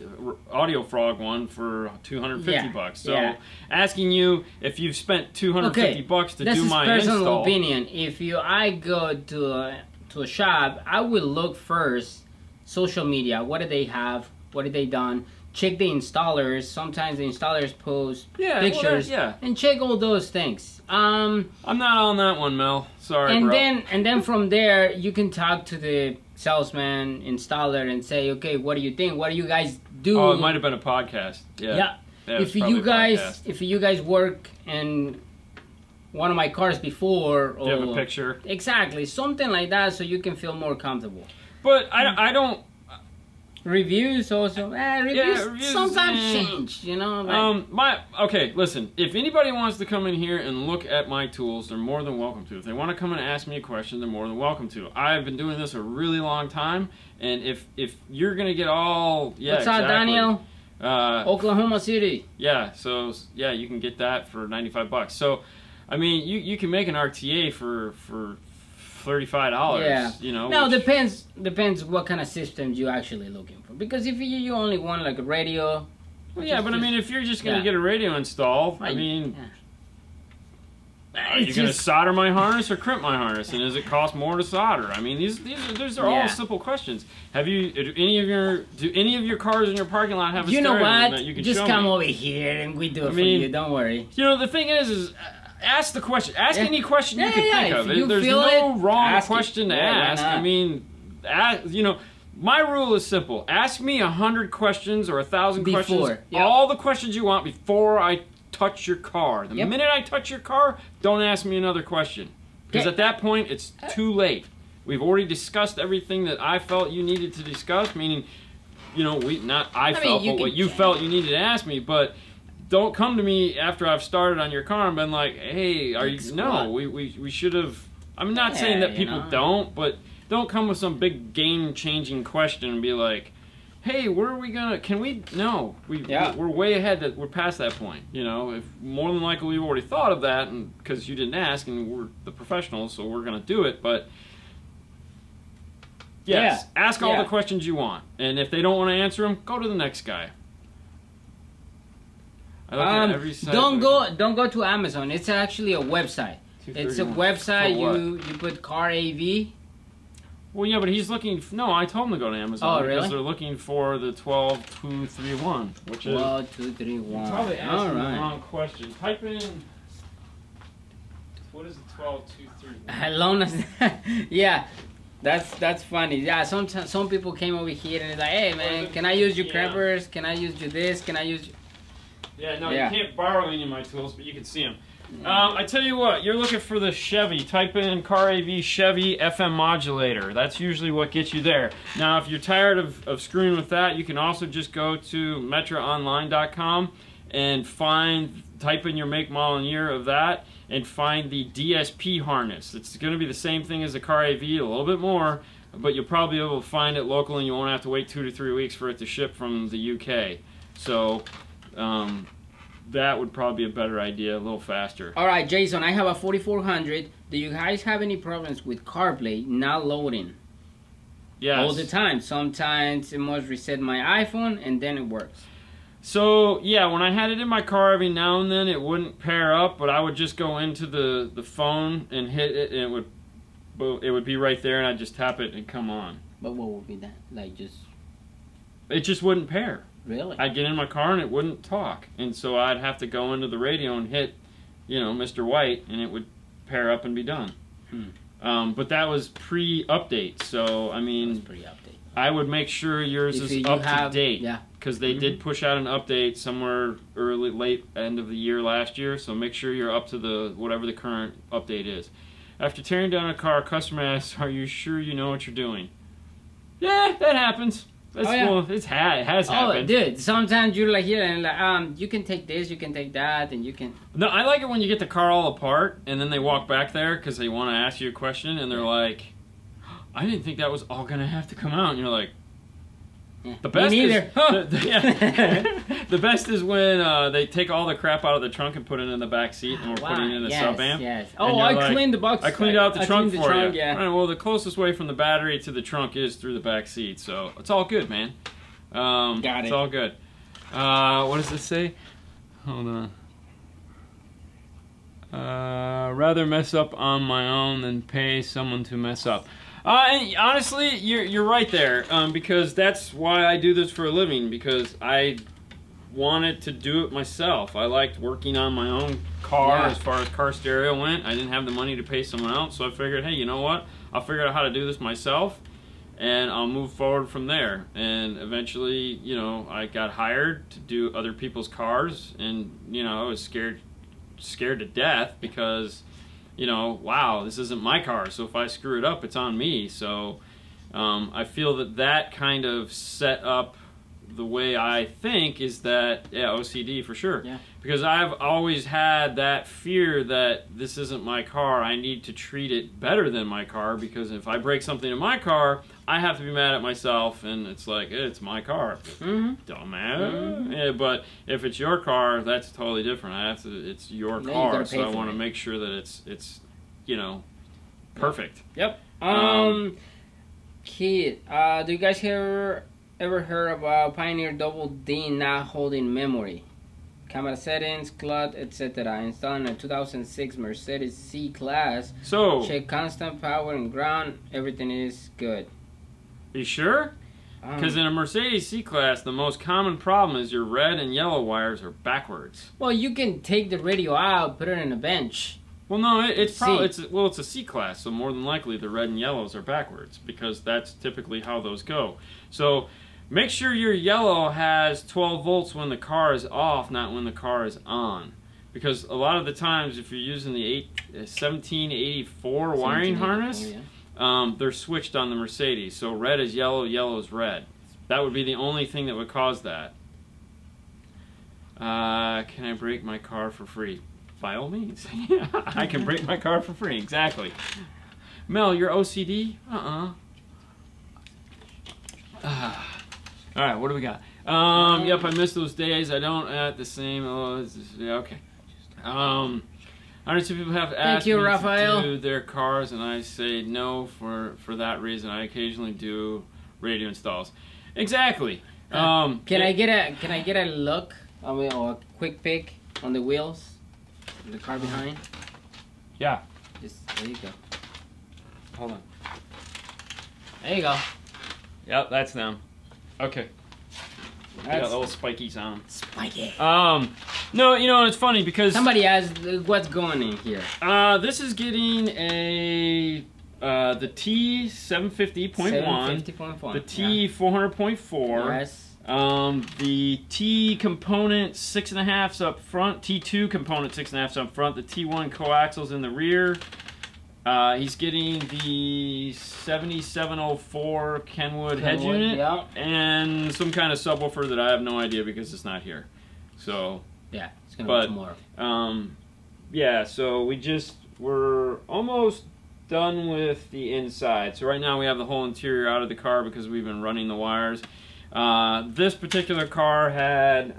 Audio Frog one for $250. So asking you if you've spent $250 to do my install. This is personal opinion. If I go to a shop, I will look first social media. What do they have? What have they done? Check the installers. Sometimes the installers post pictures. And check all those things. I'm not on that one, Mel. Sorry, and bro. then from there you can talk to the salesman, installer, and say, okay, what do you think? What do you guys do? Oh, it might have been a podcast. Yeah. If you guys work in one of my cars before, or do you have a picture? Exactly, something like that, so you can feel more comfortable. But I don't. Reviews also. Reviews sometimes change, you know. Like, okay, listen. If anybody wants to come in here and look at my tools, they're more than welcome to. If they want to come and ask me a question, they're more than welcome to. I've been doing this a really long time, and if you're gonna get all what's up, Daniel? Oklahoma City. Yeah. So yeah, you can get that for $95. So, I mean, you can make an RTA for $35. Yeah. You know. No, depends what kind of systems you're actually looking for. Because if you only want like a radio. Well, yeah, but I mean, if you're just gonna get a radio installed, I mean, are you gonna solder my harness or crimp my harness, and does it cost more to solder? I mean, these are all simple questions. Do any of your cars in your parking lot have a stereo that you can just show come me? Over here and we do it for you. Don't worry. You know, the thing is. Ask the question. Ask any question you can think of. There's no wrong question to ask. I mean, you know, my rule is simple. Ask me 100 questions or 1,000 questions. All the questions you want before I touch your car. The minute I touch your car, don't ask me another question. Because at that point, it's too late. We've already discussed everything that I felt you needed to discuss. Meaning, you know, what you felt you needed to ask me. But don't come to me after I've started on your car and been like, hey, we should have... I'm not saying that people don't, but don't come with some big game-changing question and be like, hey, where are we gonna... Can we... No. We're way ahead. We're past that point, you know? If more than likely we've already thought of that and because you didn't ask and we're the professionals, so we're gonna do it, but... Yes, ask all the questions you want. And if they don't want to answer them, go to the next guy. Don't go to Amazon. It's actually a website. It's a website. You put car AV. Well, yeah, but he's looking. No, I told him to go to Amazon because they're looking for the 12231, which is 12231. Probably asking the wrong question. Type in. What is the 12231? How long is that? Yeah. That's funny. Yeah, sometimes some people came over here and it's like, hey man, can I use your crampers? Can I use your this? Can I use? Yeah, no, you can't borrow any of my tools, but you can see them. I tell you what, you're looking for the Chevy. Type in Car AV Chevy FM modulator. That's usually what gets you there. Now, if you're tired of screwing with that, you can also just go to metraonline.com and type in your make, model, and year of that, and find the DSP harness. It's going to be the same thing as the Car AV, a little bit more, but you'll probably be able to find it locally, and you won't have to wait 2 to 3 weeks for it to ship from the UK. So that would probably be a better idea, a little faster. All right, Jason, I have a 4400. Do you guys have any problems with CarPlay not loading? Yes. All the time. Sometimes it must reset my iPhone and then it works. So yeah, when I had it in my car, every now and then it wouldn't pair up, but I would just go into the phone and hit it, and it would be right there, and I'd just tap it and come on. But what would be that? Like It just wouldn't pair. Really? I'd get in my car and it wouldn't talk, and so I'd have to go into the radio and hit, Mr. White, and it would pair up and be done. But that was pre-update, so I mean, I would make sure yours is up to date. Yeah. Because they did push out an update somewhere late end of the year last year, so make sure you're up to whatever the current update is. After tearing down a car, a customer asks, "Are you sure you know what you're doing?" Yeah, that happens. Well, it has happened. Dude, sometimes you're like here and like, you can take this, you can take that, and you can. No, I like it when you get the car all apart, and then they walk back there because they want to ask you a question, and they're like, "I didn't think that was all gonna have to come out," and you're like. Yeah. The best the best is when they take all the crap out of the trunk and put it in the back seat, and we're putting it in the sub amp. Yes. Oh, I cleaned the box. I cleaned out the trunk for you. Yeah. All right, well, the closest way from the battery to the trunk is through the back seat, so it's all good, man. Got it. It's all good. What does this say? Hold on. Rather mess up on my own than pay someone to mess up. And honestly, you're right there, because that's why I do this for a living, because I wanted to do it myself. I liked working on my own car as far as car stereo went. I didn't have the money to pay someone else, so I figured, hey, you know what? I'll figure out how to do this myself, and I'll move forward from there. And eventually, I got hired to do other people's cars, and, I was scared to death because... wow, this isn't my car, so if I screw it up, it's on me. So I feel that kind of set up the way I think is that, OCD for sure. Yeah. Because I've always had that fear that this isn't my car. I need to treat it better than my car, because if I break something in my car, I have to be mad at myself, and it's like, it's my car. Dumbass. Yeah, but if it's your car, that's totally different. It's your car, so I want to make sure that it's perfect. Yep. Kid, do you guys ever heard about Pioneer Double D not holding memory? Camera settings, CLUT, etc. Installed in a 2006 Mercedes C-Class. So check constant power and ground. Everything is good. Are you sure? Because in a Mercedes C-Class, the most common problem is your red and yellow wires are backwards. Well, you can take the radio out, put it in a bench. Well, no, it's probably it's a C-Class, so more than likely the red and yellows are backwards, because that's typically how those go. So make sure your yellow has 12 volts when the car is off, not when the car is on. Because a lot of the times, if you're using the 1784 wiring harness, they're switched on the Mercedes. So red is yellow, yellow is red. That would be the only thing that would cause that. Can I break my car for free? By all means. I can break my car for free, exactly. Mel, you're OCD? Alright, what do we got? Yep, I miss those days. I don't at the same. Okay. Hundreds of people have asked me to do their cars, and I say no for that reason. I occasionally do radio installs. Exactly. Can I get a look? I mean, or a quick pick on the wheels, the car behind. Yeah. There you go. Hold on. There you go. Yep, that's them. Okay. Got little spikies on them. Spiky. No, it's funny because somebody asked what's going in here. This is getting a the T750.1, 750.1, the T400.4. Yes. The T component 6.5s up front, T2 component 6.5s up front, the T1 coaxials in the rear. He's getting the 7704 Kenwood head unit, yeah. and some kind of subwoofer that I have no idea because it's not here. So yeah, it's gonna be tomorrow. Yeah, so we're almost done with the inside. So right now we have the whole interior out of the car because we've been running the wires. This particular car had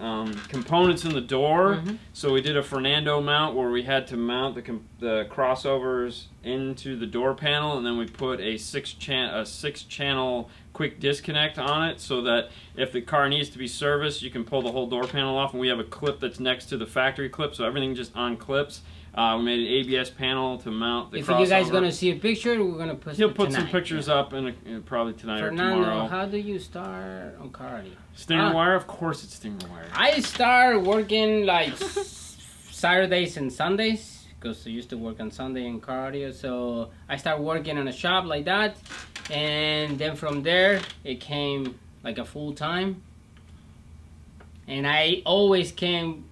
components in the door, so we did a Fernando mount where we had to mount the crossovers into the door panel, and then we put a six channel quick disconnect on it so that if the car needs to be serviced, you can pull the whole door panel off, and we have a clip that's next to the factory clip, so everything just on clips. We made an ABS panel to mount the crossover. If you guys gonna see a picture, we're gonna put. He'll put some pictures up probably tonight Fernando, or tomorrow. how do you start on cardio? Stinger wire, of course it's stinger wire. I start working like Saturdays and Sundays because I used to work on Sunday in cardio. So I start working in a shop like that, and then from there it came like a full time. And I always came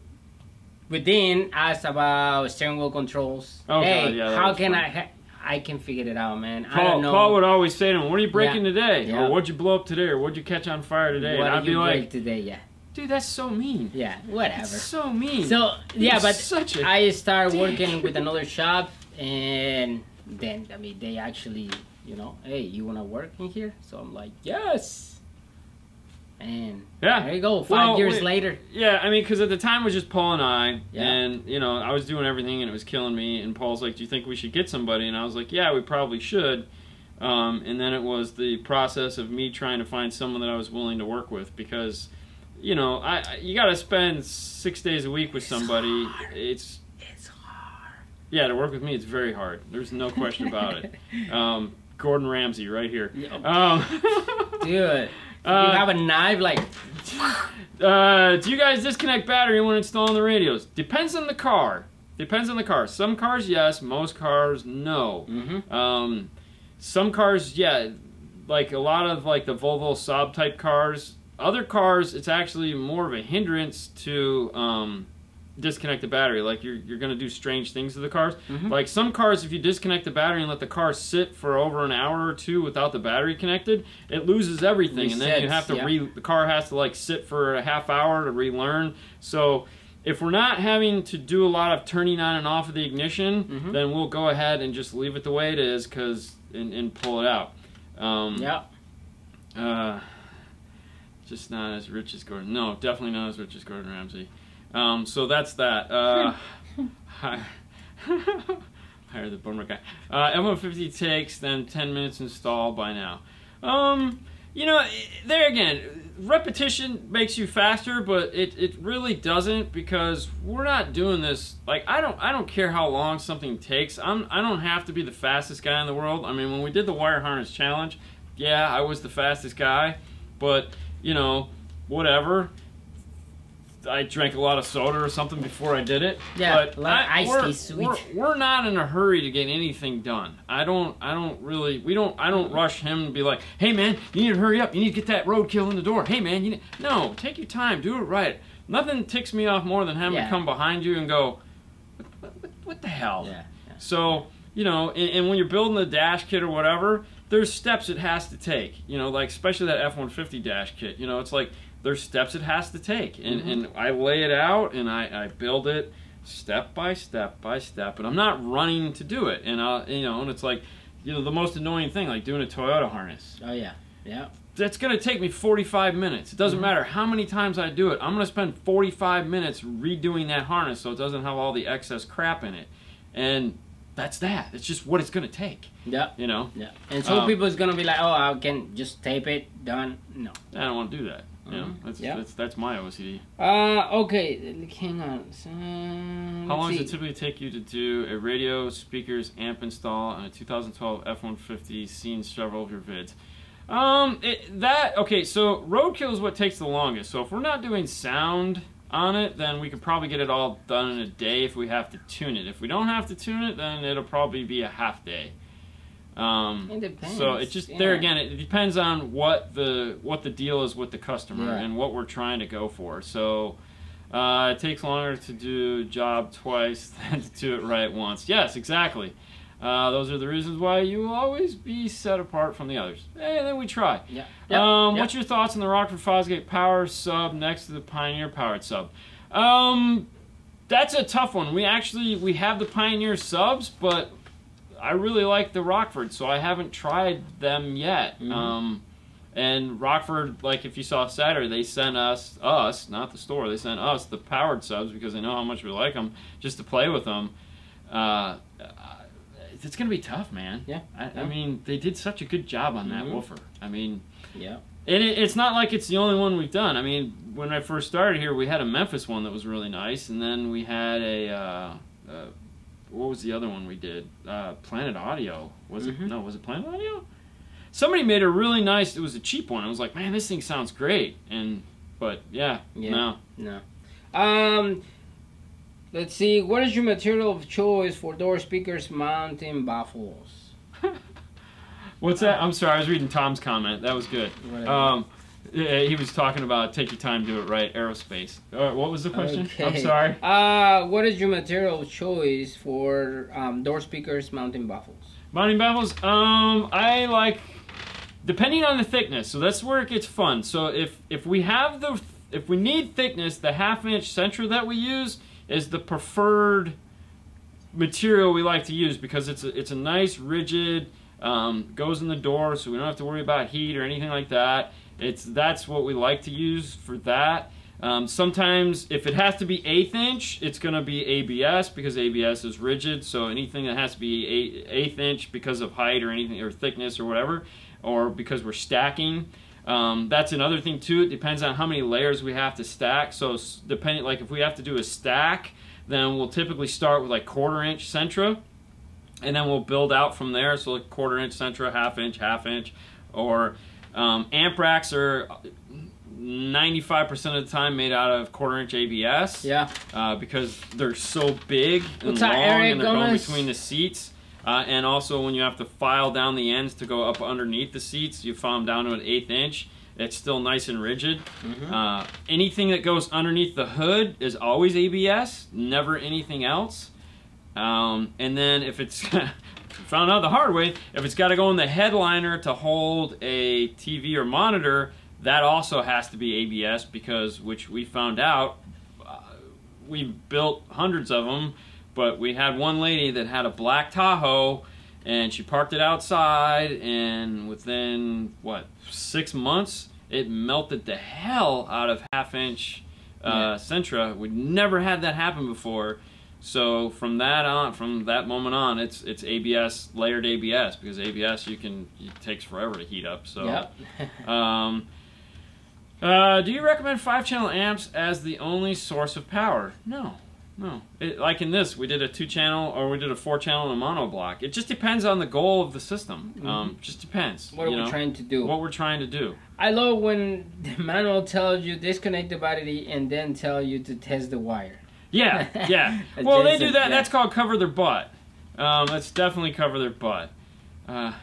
within asked about steering wheel controls. Oh, hey, God, yeah, how can I can figure it out, man. I don't know. Paul would always say to him, "What are you breaking today? Yeah. Or what'd you blow up today? Or what'd you catch on fire today?" What and I'd did be you like, break today? Yeah. "Dude, that's so mean. Yeah, whatever. That's so mean." So yeah, You're but such a I started dick. working with another shop, and then I mean they actually, hey, you wanna work in here? So I'm like, yes. And Yeah. there you go. 5 years later. Yeah, I mean, because at the time it was just Paul and I, Yeah. and I was doing everything and it was killing me. And Paul's like, "Do you think we should get somebody?" And I was like, "Yeah, we probably should." And then it was the process of me trying to find someone that I was willing to work with because, you got to spend 6 days a week with somebody. It's hard. Yeah, to work with me, it's very hard. There's no question about it. Gordon Ramsay right here. Dude, you have a knife like. Do you guys disconnect battery when installing the radios? Depends on the car. Depends on the car. Some cars, yes. Most cars, no. Some cars, yeah. Like a lot of like the Volvo Saab type cars. Other cars, it's actually more of a hindrance to disconnect the battery. Like you're gonna do strange things to the cars. Like some cars, if you disconnect the battery and let the car sit for over an hour or two without the battery connected, it loses everything, and then you have to the car has to like sit for a half hour to relearn. So if we're not having to do a lot of turning on and off of the ignition, then we'll go ahead and just leave it the way it is, and pull it out. Just not as rich as Gordon. No, definitely not as rich as Gordon Ramsay. So that's that. Hire the bummer guy. M150 takes them 10 minutes install by now. There again, repetition makes you faster, but it really doesn't, because we're not doing this. Like I don't care how long something takes. I don't have to be the fastest guy in the world. I mean, when we did the wire harness challenge, yeah, I was the fastest guy, but whatever. I drank a lot of soda or something before I did it. Yeah, but iced tea sweet. We're not in a hurry to get anything done. I don't rush him and be like, "Hey man, you need to hurry up. You need to get that roadkill in the door. Hey man, no, take your time, do it right." Nothing ticks me off more than having to come behind you and go, what the hell? Yeah. So, and when you're building the dash kit or whatever, there's steps it has to take. Like especially that F-150 dash kit. It's like, there's steps it has to take, and I lay it out and I build it step by step by step, and I'm not running to do it. And and it's like, the most annoying thing, like doing a Toyota harness. Oh yeah, yeah. That's gonna take me 45 minutes. It doesn't matter how many times I do it. I'm gonna spend 45 minutes redoing that harness so it doesn't have all the excess crap in it, and that's that. It's just what it's gonna take. Yeah. Yeah. And some people is gonna be like, "Oh, I can just tape it, done." No. I don't want to do that. That's my OCD. Okay, hang on. How long does it typically take you to do a radio, speakers, amp install on a 2012 F-150? Seen several of your vids. Okay, so roadkill is what takes the longest. So if we're not doing sound on it, then we could probably get it all done in a day if we have to tune it. If we don't have to tune it, then it'll probably be a half day. It depends. So it just there again, it depends on what the deal is with the customer and what we're trying to go for. So it takes longer to do a job twice than to do it right once. Yes, exactly. Those are the reasons why you will always be set apart from the others. And then we try. Yeah. What's your thoughts on the Rockford Fosgate Power sub next to the Pioneer powered sub? That's a tough one. We have the Pioneer subs, but I really like the Rockford, so I haven't tried them yet. And Rockford, like if you saw Saturday, they sent us, not the store, they sent us the powered subs because they know how much we like them, just to play with them. It's going to be tough, man. Yeah. I mean, they did such a good job on that woofer. I mean, yeah. And it's not like it's the only one we've done. I mean, when I first started here, we had a Memphis one that was really nice, and then we had what was the other one we did? Planet Audio. Was it? No, was it Planet Audio? Somebody made a really nice, it was a cheap one. I was like, man, this thing sounds great. But yeah. No. Let's see, what is your material of choice for door speakers mounting baffles? What's that? I'm sorry, I was reading Tom's comment. That was good. He was talking about take your time, do it right, aerospace. What was the question? Okay. I'm sorry. What is your material of choice for door speakers mounting baffles? Mounting baffles, I like, depending on the thickness, so that's where it gets fun. So if we need thickness, the 1/2" Centra that we use is the preferred material we like to use because it's a nice rigid, goes in the door, so we don't have to worry about heat or anything like that. That's what we like to use for that. Sometimes if it has to be 1/8", it's going to be ABS because ABS is rigid. So anything that has to be 1/8" because of height or anything or thickness or whatever, or because we're stacking. That's another thing too. It depends on how many layers we have to stack. So depending, like if we have to do a stack, then we'll typically start with like 1/4" Centra, and then we'll build out from there. So like 1/4" Centra, 1/2", or amp racks are 95% of the time made out of 1/4" ABS. Yeah. Because they're so big and long, and they're going between the seats. And also when you have to file down the ends to go up underneath the seats, you file them down to an 1/8". It's still nice and rigid. Anything that goes underneath the hood is always ABS, never anything else. And then if it's, found out the hard way, if it's got to go in the headliner to hold a TV or monitor, that also has to be ABS because, which we found out, we built hundreds of them, but we had one lady that had a black Tahoe and she parked it outside, and within, what, 6 months, it melted the hell out of 1/2" Centra. We'd never had that happen before. So from that moment on, it's ABS, layered ABS, because ABS it takes forever to heat up. So, do you recommend 5-channel amps as the only source of power? No. Like in this, we did a 2-channel or we did a 4-channel and a monoblock. It just depends on the goal of the system. Just depends. What are we trying to do? What we're trying to do. I love when the manual tells you disconnect the battery and then tell you to test the wire. Yeah. Well, they do that. Yeah. That's called cover their butt. That's definitely cover their butt. What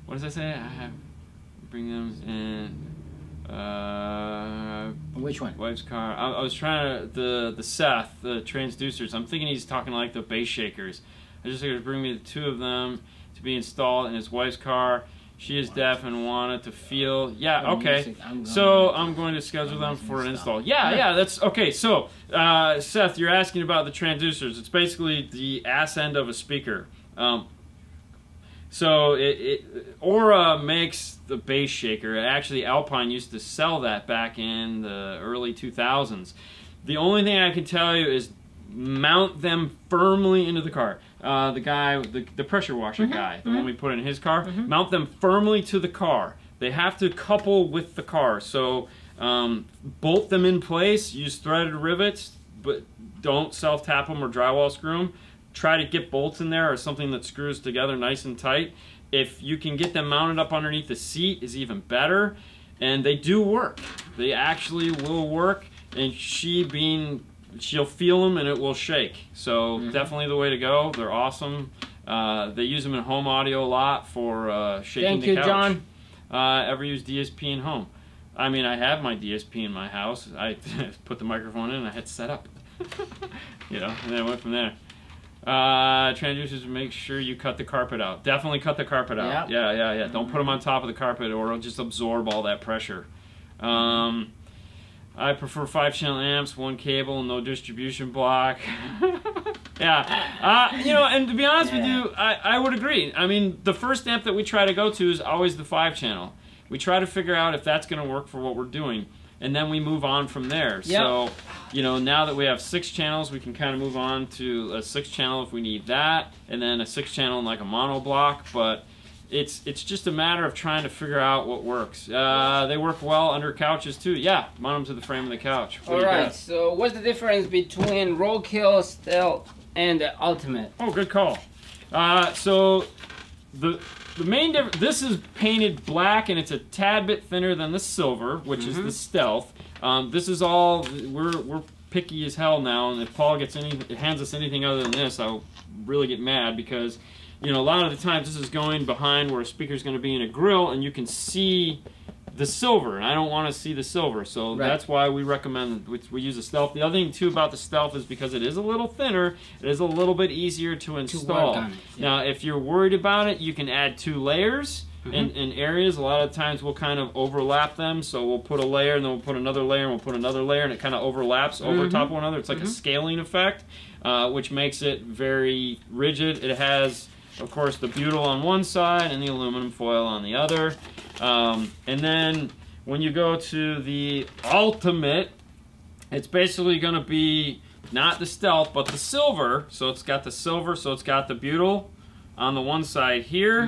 does I say? I have bring them in. Which one? Wife's car. I was trying to the Seth, the transducers. I'm thinking he's talking like the bass shakers. I just figured to bring me the 2 of them to be installed in his wife's car. She is deaf and wanted to feel. Yeah, okay. So I'm going to schedule them for an install. Yeah, that's okay. So Seth, you're asking about the transducers. It's basically the ass end of a speaker. So Aura makes the bass shaker. Actually, Alpine used to sell that back in the early 2000s. The only thing I can tell you is mount them firmly into the car. The guy, the pressure washer guy, the one we put in his car, mount them firmly to the car. They have to couple with the car. So bolt them in place, use threaded rivets, but don't self-tap them or drywall screw them. Try to get bolts in there or something that screws together nice and tight. If you can get them mounted up underneath the seat, is even better. And they do work. They actually will work. And she'll feel them and it will shake. So definitely the way to go. They're awesome. They use them in home audio a lot for shaking the couch. Thank you, John. Ever use DSP in home? I mean, I have my DSP in my house. I put the microphone in and I hit set up. You know, and then I went from there. Transducers, make sure you cut the carpet out. Definitely cut the carpet out. Yep. Yeah. Don't put them on top of the carpet or it'll just absorb all that pressure. I prefer 5-channel amps, 1 cable, no distribution block. Yeah. You know, and to be honest with you, I would agree. I mean, the first amp that we try to go to is always the 5-channel. We try to figure out if that's going to work for what we're doing. And then we move on from there. Yep. So, you know, now that we have 6 channels, we can kind of move on to a 6-channel if we need that, and then a 6-channel in like a mono block. But it's just a matter of trying to figure out what works. They work well under couches too. Yeah, mount them to the frame of the couch. All right. So, what's the difference between Roadkill, Stealth, and the Ultimate? Oh, good call. So the main difference, this is painted black and it's a tad bit thinner than the silver, which is the Stealth. This is all, we're picky as hell now, and if Paul hands us anything other than this, I'll really get mad because, you know, a lot of the times this is going behind where a speaker's going to be in a grill and you can see the silver, and I don't want to see the silver, so that's why we recommend we use a Stealth. The other thing too about the Stealth is because it is a little thinner, it is a little bit easier to install. To work on it, Now, if you're worried about it, you can add 2 layers in areas. A lot of times we'll kind of overlap them, so we'll put a layer, and then we'll put another layer, and we'll put another layer, and it kind of overlaps over top of one another. It's like a scaling effect, which makes it very rigid. It has, of course, the butyl on one side and the aluminum foil on the other. And then when you go to the Ultimate, it's basically going to be not the Stealth, but the silver. So it's got the silver, so it's got the butyl on the one side here.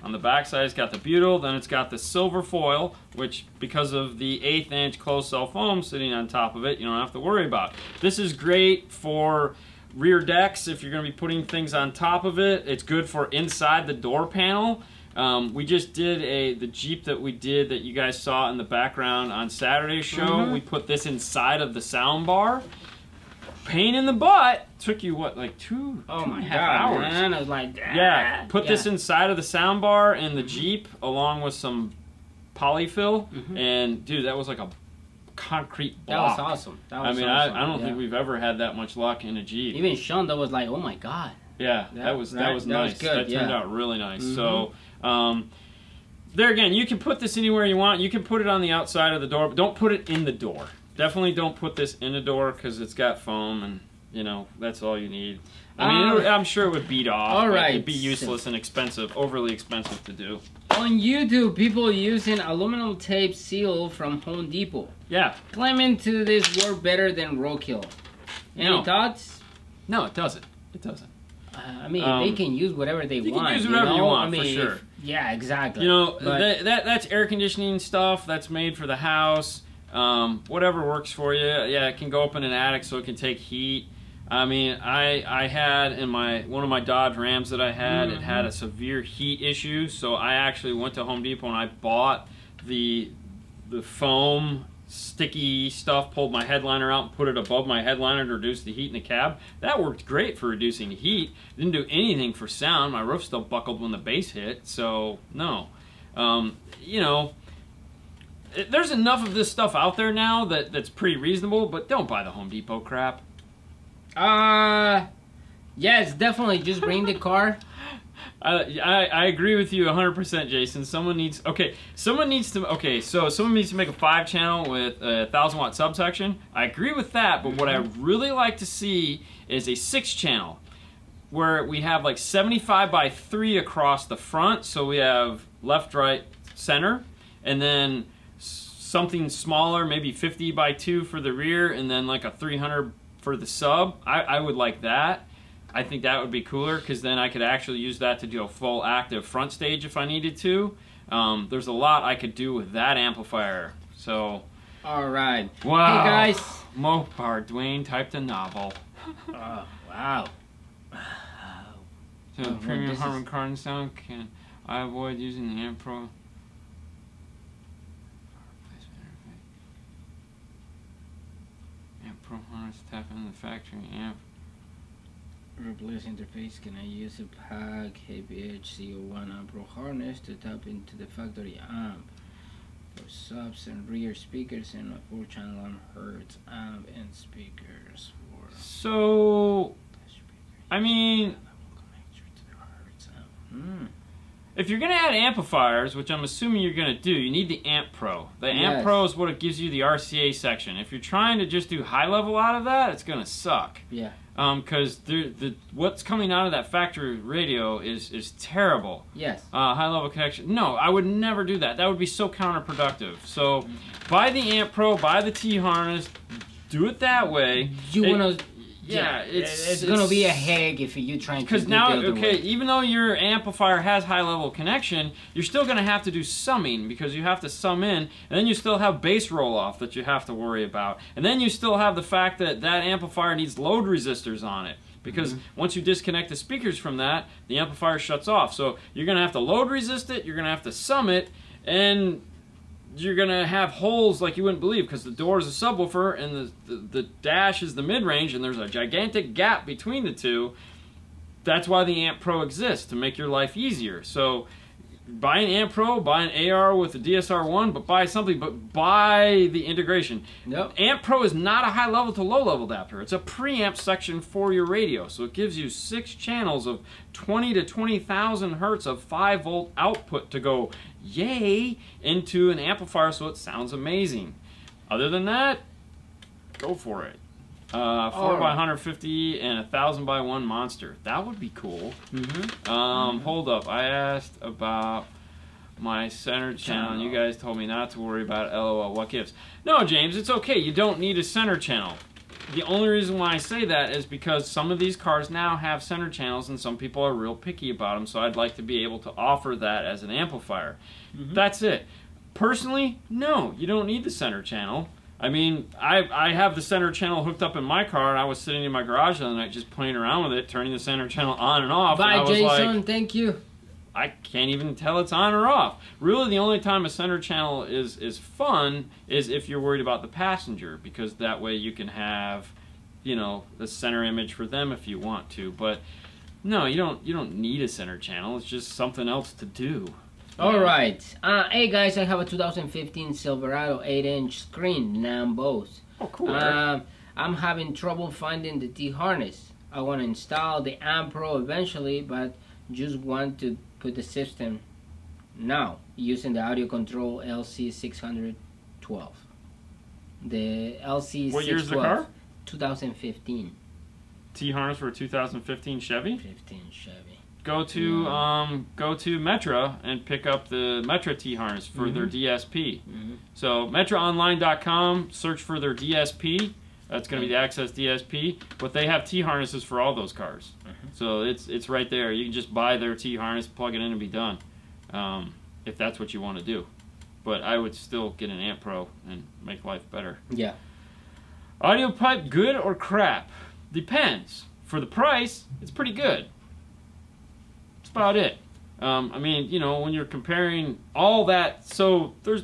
On the back side, it's got the butyl. Then it's got the silver foil, which, because of the 1/8 inch closed cell foam sitting on top of it, you don't have to worry about. This is great for rear decks if you're going to be putting things on top of it. It's good for inside the door panel. We just did the Jeep that we did that you guys saw in the background on Saturday's show. We put this inside of the sound bar. Pain in the butt. Took you what, like 2.5 hours? Man, I was like, put this inside of the sound bar in the Jeep along with some polyfill, and dude, that was like a concrete block. That was awesome. That was I don't think we've ever had that much luck in a Jeep. Even Shonda was like, oh my god. Yeah, that was nice. Was good, that turned out really nice. So, there again, you can put this anywhere you want. You can put it on the outside of the door, but don't put it in the door. Definitely don't put this in the door because it's got foam, and you know that's all you need. I mean, I'm sure it would beat off. All right, it'd be useless and expensive, overly expensive to do. On YouTube, people using aluminum tape seal from Home Depot. Yeah, Claiming to this work better than Roadkill. Any thoughts? No, it doesn't. It doesn't. I mean, they can use whatever they want. You can use whatever you want, for sure. Yeah, exactly. You know, that's air conditioning stuff. That's made for the house. Whatever works for you. Yeah, it can go up in an attic so it can take heat. I mean, I had in one of my Dodge Rams that I had, it had a severe heat issue, so I actually went to Home Depot and I bought the foam sticky stuff, pulled my headliner out and put it above my headliner to reduce the heat in the cab. That worked great for reducing heat. Didn't do anything for sound. My roof still buckled when the bass hit, so no. You know, there's enough of this stuff out there now that's pretty reasonable, but don't buy the Home Depot crap. Yes, definitely. Just bring the car. I agree with you 100%, Jason. Someone needs to make a 5-channel with a 1,000-watt subsection. I agree with that, but what I really like to see is a 6-channel where we have like 75 by 3 across the front, so we have left, right, center, and then something smaller, maybe 50 by 2 for the rear, and then like a 300 for the sub. I would like that. I think that would be cooler because then I could actually use that to do a full active front stage if I needed to. There's a lot I could do with that amplifier. So, all right. Wow. Hey guys. Mopar Dwayne typed a novel. Wow. So the premium Harman Kardon sound, can I avoid using the Amp Pro? Amp Pro harness, tap in the factory amp. Replace interface. Can I use a pack APH-CO1 amp pro harness to tap into the factory amp for subs and rear speakers and a 4-channel Hertz amp and speakers for So, I mean, if you're going to add amplifiers, which I'm assuming you're going to do, you need the Amp Pro. The Amp Pro is what it gives you the RCA section. If you're trying to just do high level out of that, it's going to suck. Yeah. Because what's coming out of that factory radio is terrible. Yes. High level connection. No, I would never do that. That would be so counterproductive. So, buy the Amp Pro, buy the T-harness, do it that way. You want to... Yeah, it's gonna be a headache if you try to. Because now, okay, even though your amplifier has high level connection, you're still gonna have to do summing because you have to sum in, and then you still have bass roll off that you have to worry about, and then you still have the fact that that amplifier needs load resistors on it. Because once you disconnect the speakers from that, the amplifier shuts off. So you're gonna have to load resist it, you're gonna have to sum it, and you're gonna have holes like you wouldn't believe because the door is a subwoofer and the dash is the mid-range and there's a gigantic gap between the two. That's why the Amp Pro exists, to make your life easier. So buy an Amp Pro, buy an AR with a DSR1, but buy something, but buy the integration. Nope. Amp Pro is not a high level to low level adapter. It's a preamp section for your radio. So it gives you 6 channels of 20 to 20,000 hertz of 5-volt output to go yay into an amplifier so it sounds amazing. Other than that, go for it. 4x150 and 1000x1 monster. That would be cool. Hold up. I asked about my center channel and you guys told me not to worry about it. LOL. What gives? No, James, it's okay. You don't need a center channel. The only reason why I say that is because some of these cars now have center channels and some people are real picky about them, so I'd like to be able to offer that as an amplifier. That's it. Personally, no, you don't need the center channel. I mean, I have the center channel hooked up in my car, and I was sitting in my garage the other night just playing around with it, turning the center channel on and off. Bye, and I was Jason. like, thank you. I can't even tell it's on or off. Really, the only time a center channel is fun is if you're worried about the passenger, because that way you can have, you know, the center image for them if you want to. But no, you don't need a center channel. It's just something else to do. All right. Hey guys, I have a 2015 Silverado 8-inch screen, Nambos. Oh, cool. I'm having trouble finding the T-harness. I want to install the Amp Pro eventually, but just want to put the system now using the audio control LC612. The LC612. What year's the car? 2015. T-harness for a 2015 Chevy? 15 Chevy. Go to Metra and pick up the Metra T-harness for their DSP. So metraonline.com, search for their DSP. That's going to be the Access DSP. But they have T-harnesses for all those cars. So it's right there. You can just buy their T-harness, plug it in, and be done. If that's what you want to do. But I would still get an Amp Pro and make life better. Yeah. Audio pipe, good or crap? Depends. For the price, it's pretty good. That's about it. I mean, you know, when you're comparing all that, so there's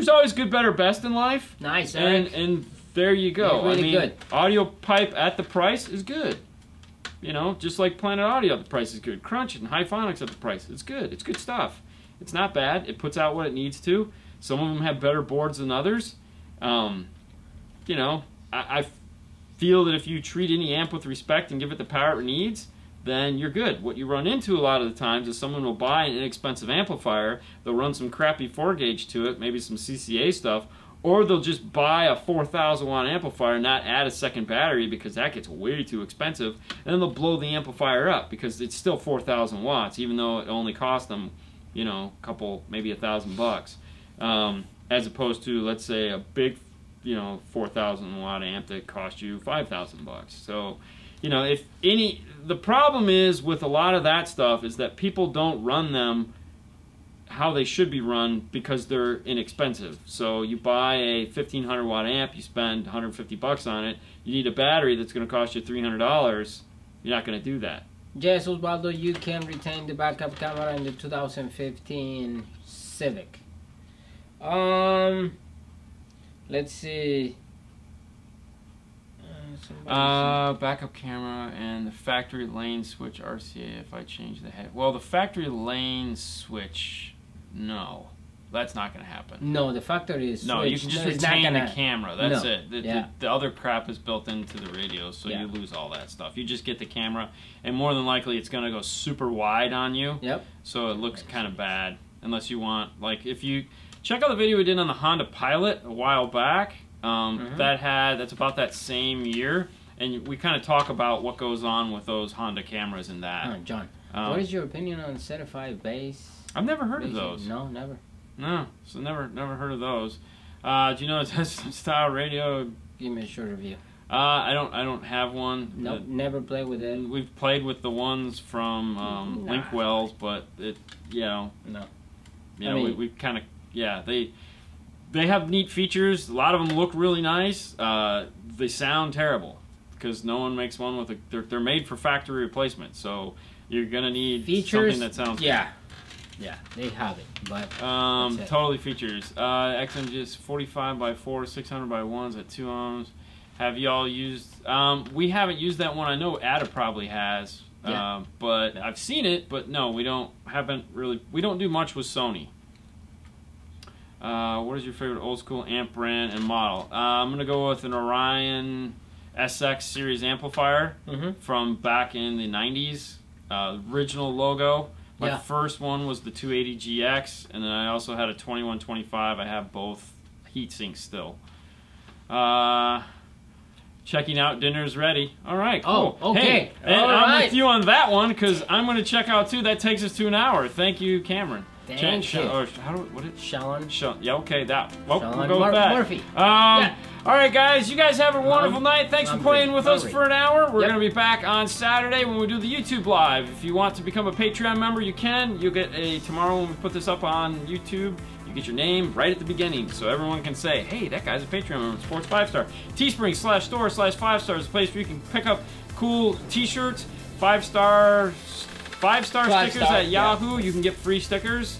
always good, better, best in life. Nice, Eric. And there you go. Really I mean, good. Audio pipe at the price is good. You know, just like Planet Audio at the price is good. Crunch and Hyphonics at the price, it's good. It's good stuff. It's not bad. It puts out what it needs to. Some of them have better boards than others. You know, I feel that if you treat any amp with respect and give it the power it needs, then you're good. What you run into a lot of the times is someone will buy an inexpensive amplifier, they'll run some crappy 4-gauge to it, maybe some CCA stuff, or they'll just buy a 4,000 watt amplifier and not add a second battery because that gets way too expensive, and then they'll blow the amplifier up because it's still 4,000 watts, even though it only cost them, you know, a couple, maybe $1,000, as opposed to, let's say, a big, you know, 4,000 watt amp that cost you $5,000. So, you know, the problem is with a lot of that stuff is that people don't run them how they should be run because they're inexpensive. So you buy a 1,500 watt amp, you spend $150 on it, you need a battery that's going to cost you $300, you're not going to do that. Yes, Osvaldo, you can retain the backup camera in the 2015 Civic. Let's see. Backup camera and the factory lane switch RCA if I change the head. Well, the factory lane switch, no. That's not going to happen. No, the factory is no, you can just retain the camera. That's it. The other crap is built into the radio, so you lose all that stuff. You just get the camera, and more than likely it's going to go super wide on you. Yep. So it looks kind of bad, unless you want, like, if you check out the video we did on the Honda Pilot a while back. That's about that same year, and we kind of talk about what goes on with those Honda cameras and that. John, what is your opinion on certified base? I've never heard of those. No, never. No, so never heard of those. Do you know a test style radio? Give me a short review. I don't have one. Nope, never played with it. We've played with the ones from Linkwell's, but no. We kind of they have neat features. A lot of them look really nice. They sound terrible because no one makes one with they're made for factory replacement, so you're gonna need features, something that sounds good. Yeah, they have it, but totally features. XMGs 45 by 4, 600 by 1s at 2 ohms. Have y'all used? We haven't used that one. I know Ada probably has, but I've seen it. But no, we don't do much with Sony. What is your favorite old school amp brand and model? I'm gonna go with an Orion SX series amplifier from back in the 90s. Original logo. My first one was the 280GX, and then I also had a 2125. I have both heat sinks still. Checking out, dinner's ready. All right, cool. Oh, okay. Hey, and I'm with you on that one because I'm going to check out too. That takes us to an hour. Thank you, Cameron. Thank you. Sean. Yeah, okay, that. Well, Sean we'll go with that. Murphy. All right, guys, you guys have a wonderful night. Thanks for playing with us for an hour. We're going to be back on Saturday when we do the YouTube Live. If you want to become a Patreon member, you can. You'll get tomorrow when we put this up on YouTube, you get your name right at the beginning so everyone can say, hey, that guy's a Patreon member, Sports 5-Star. Teespring/store/5star is a place where you can pick up cool t-shirts, 5-star stickers at Yahoo. You can get free stickers.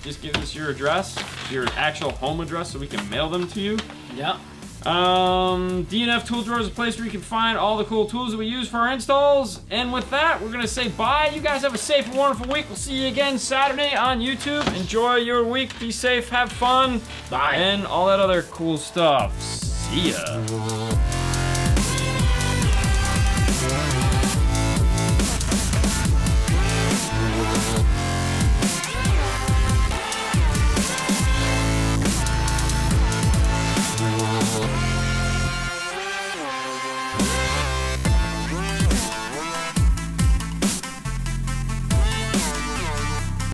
Just give us your address, your actual home address, so we can mail them to you. Yeah. DNF Tool Drawer is a place where you can find all the cool tools that we use for our installs. And with that, we're going to say bye. You guys have a safe and wonderful week. We'll see you again Saturday on YouTube. Enjoy your week. Be safe. Have fun. Bye. And all that other cool stuff. See ya.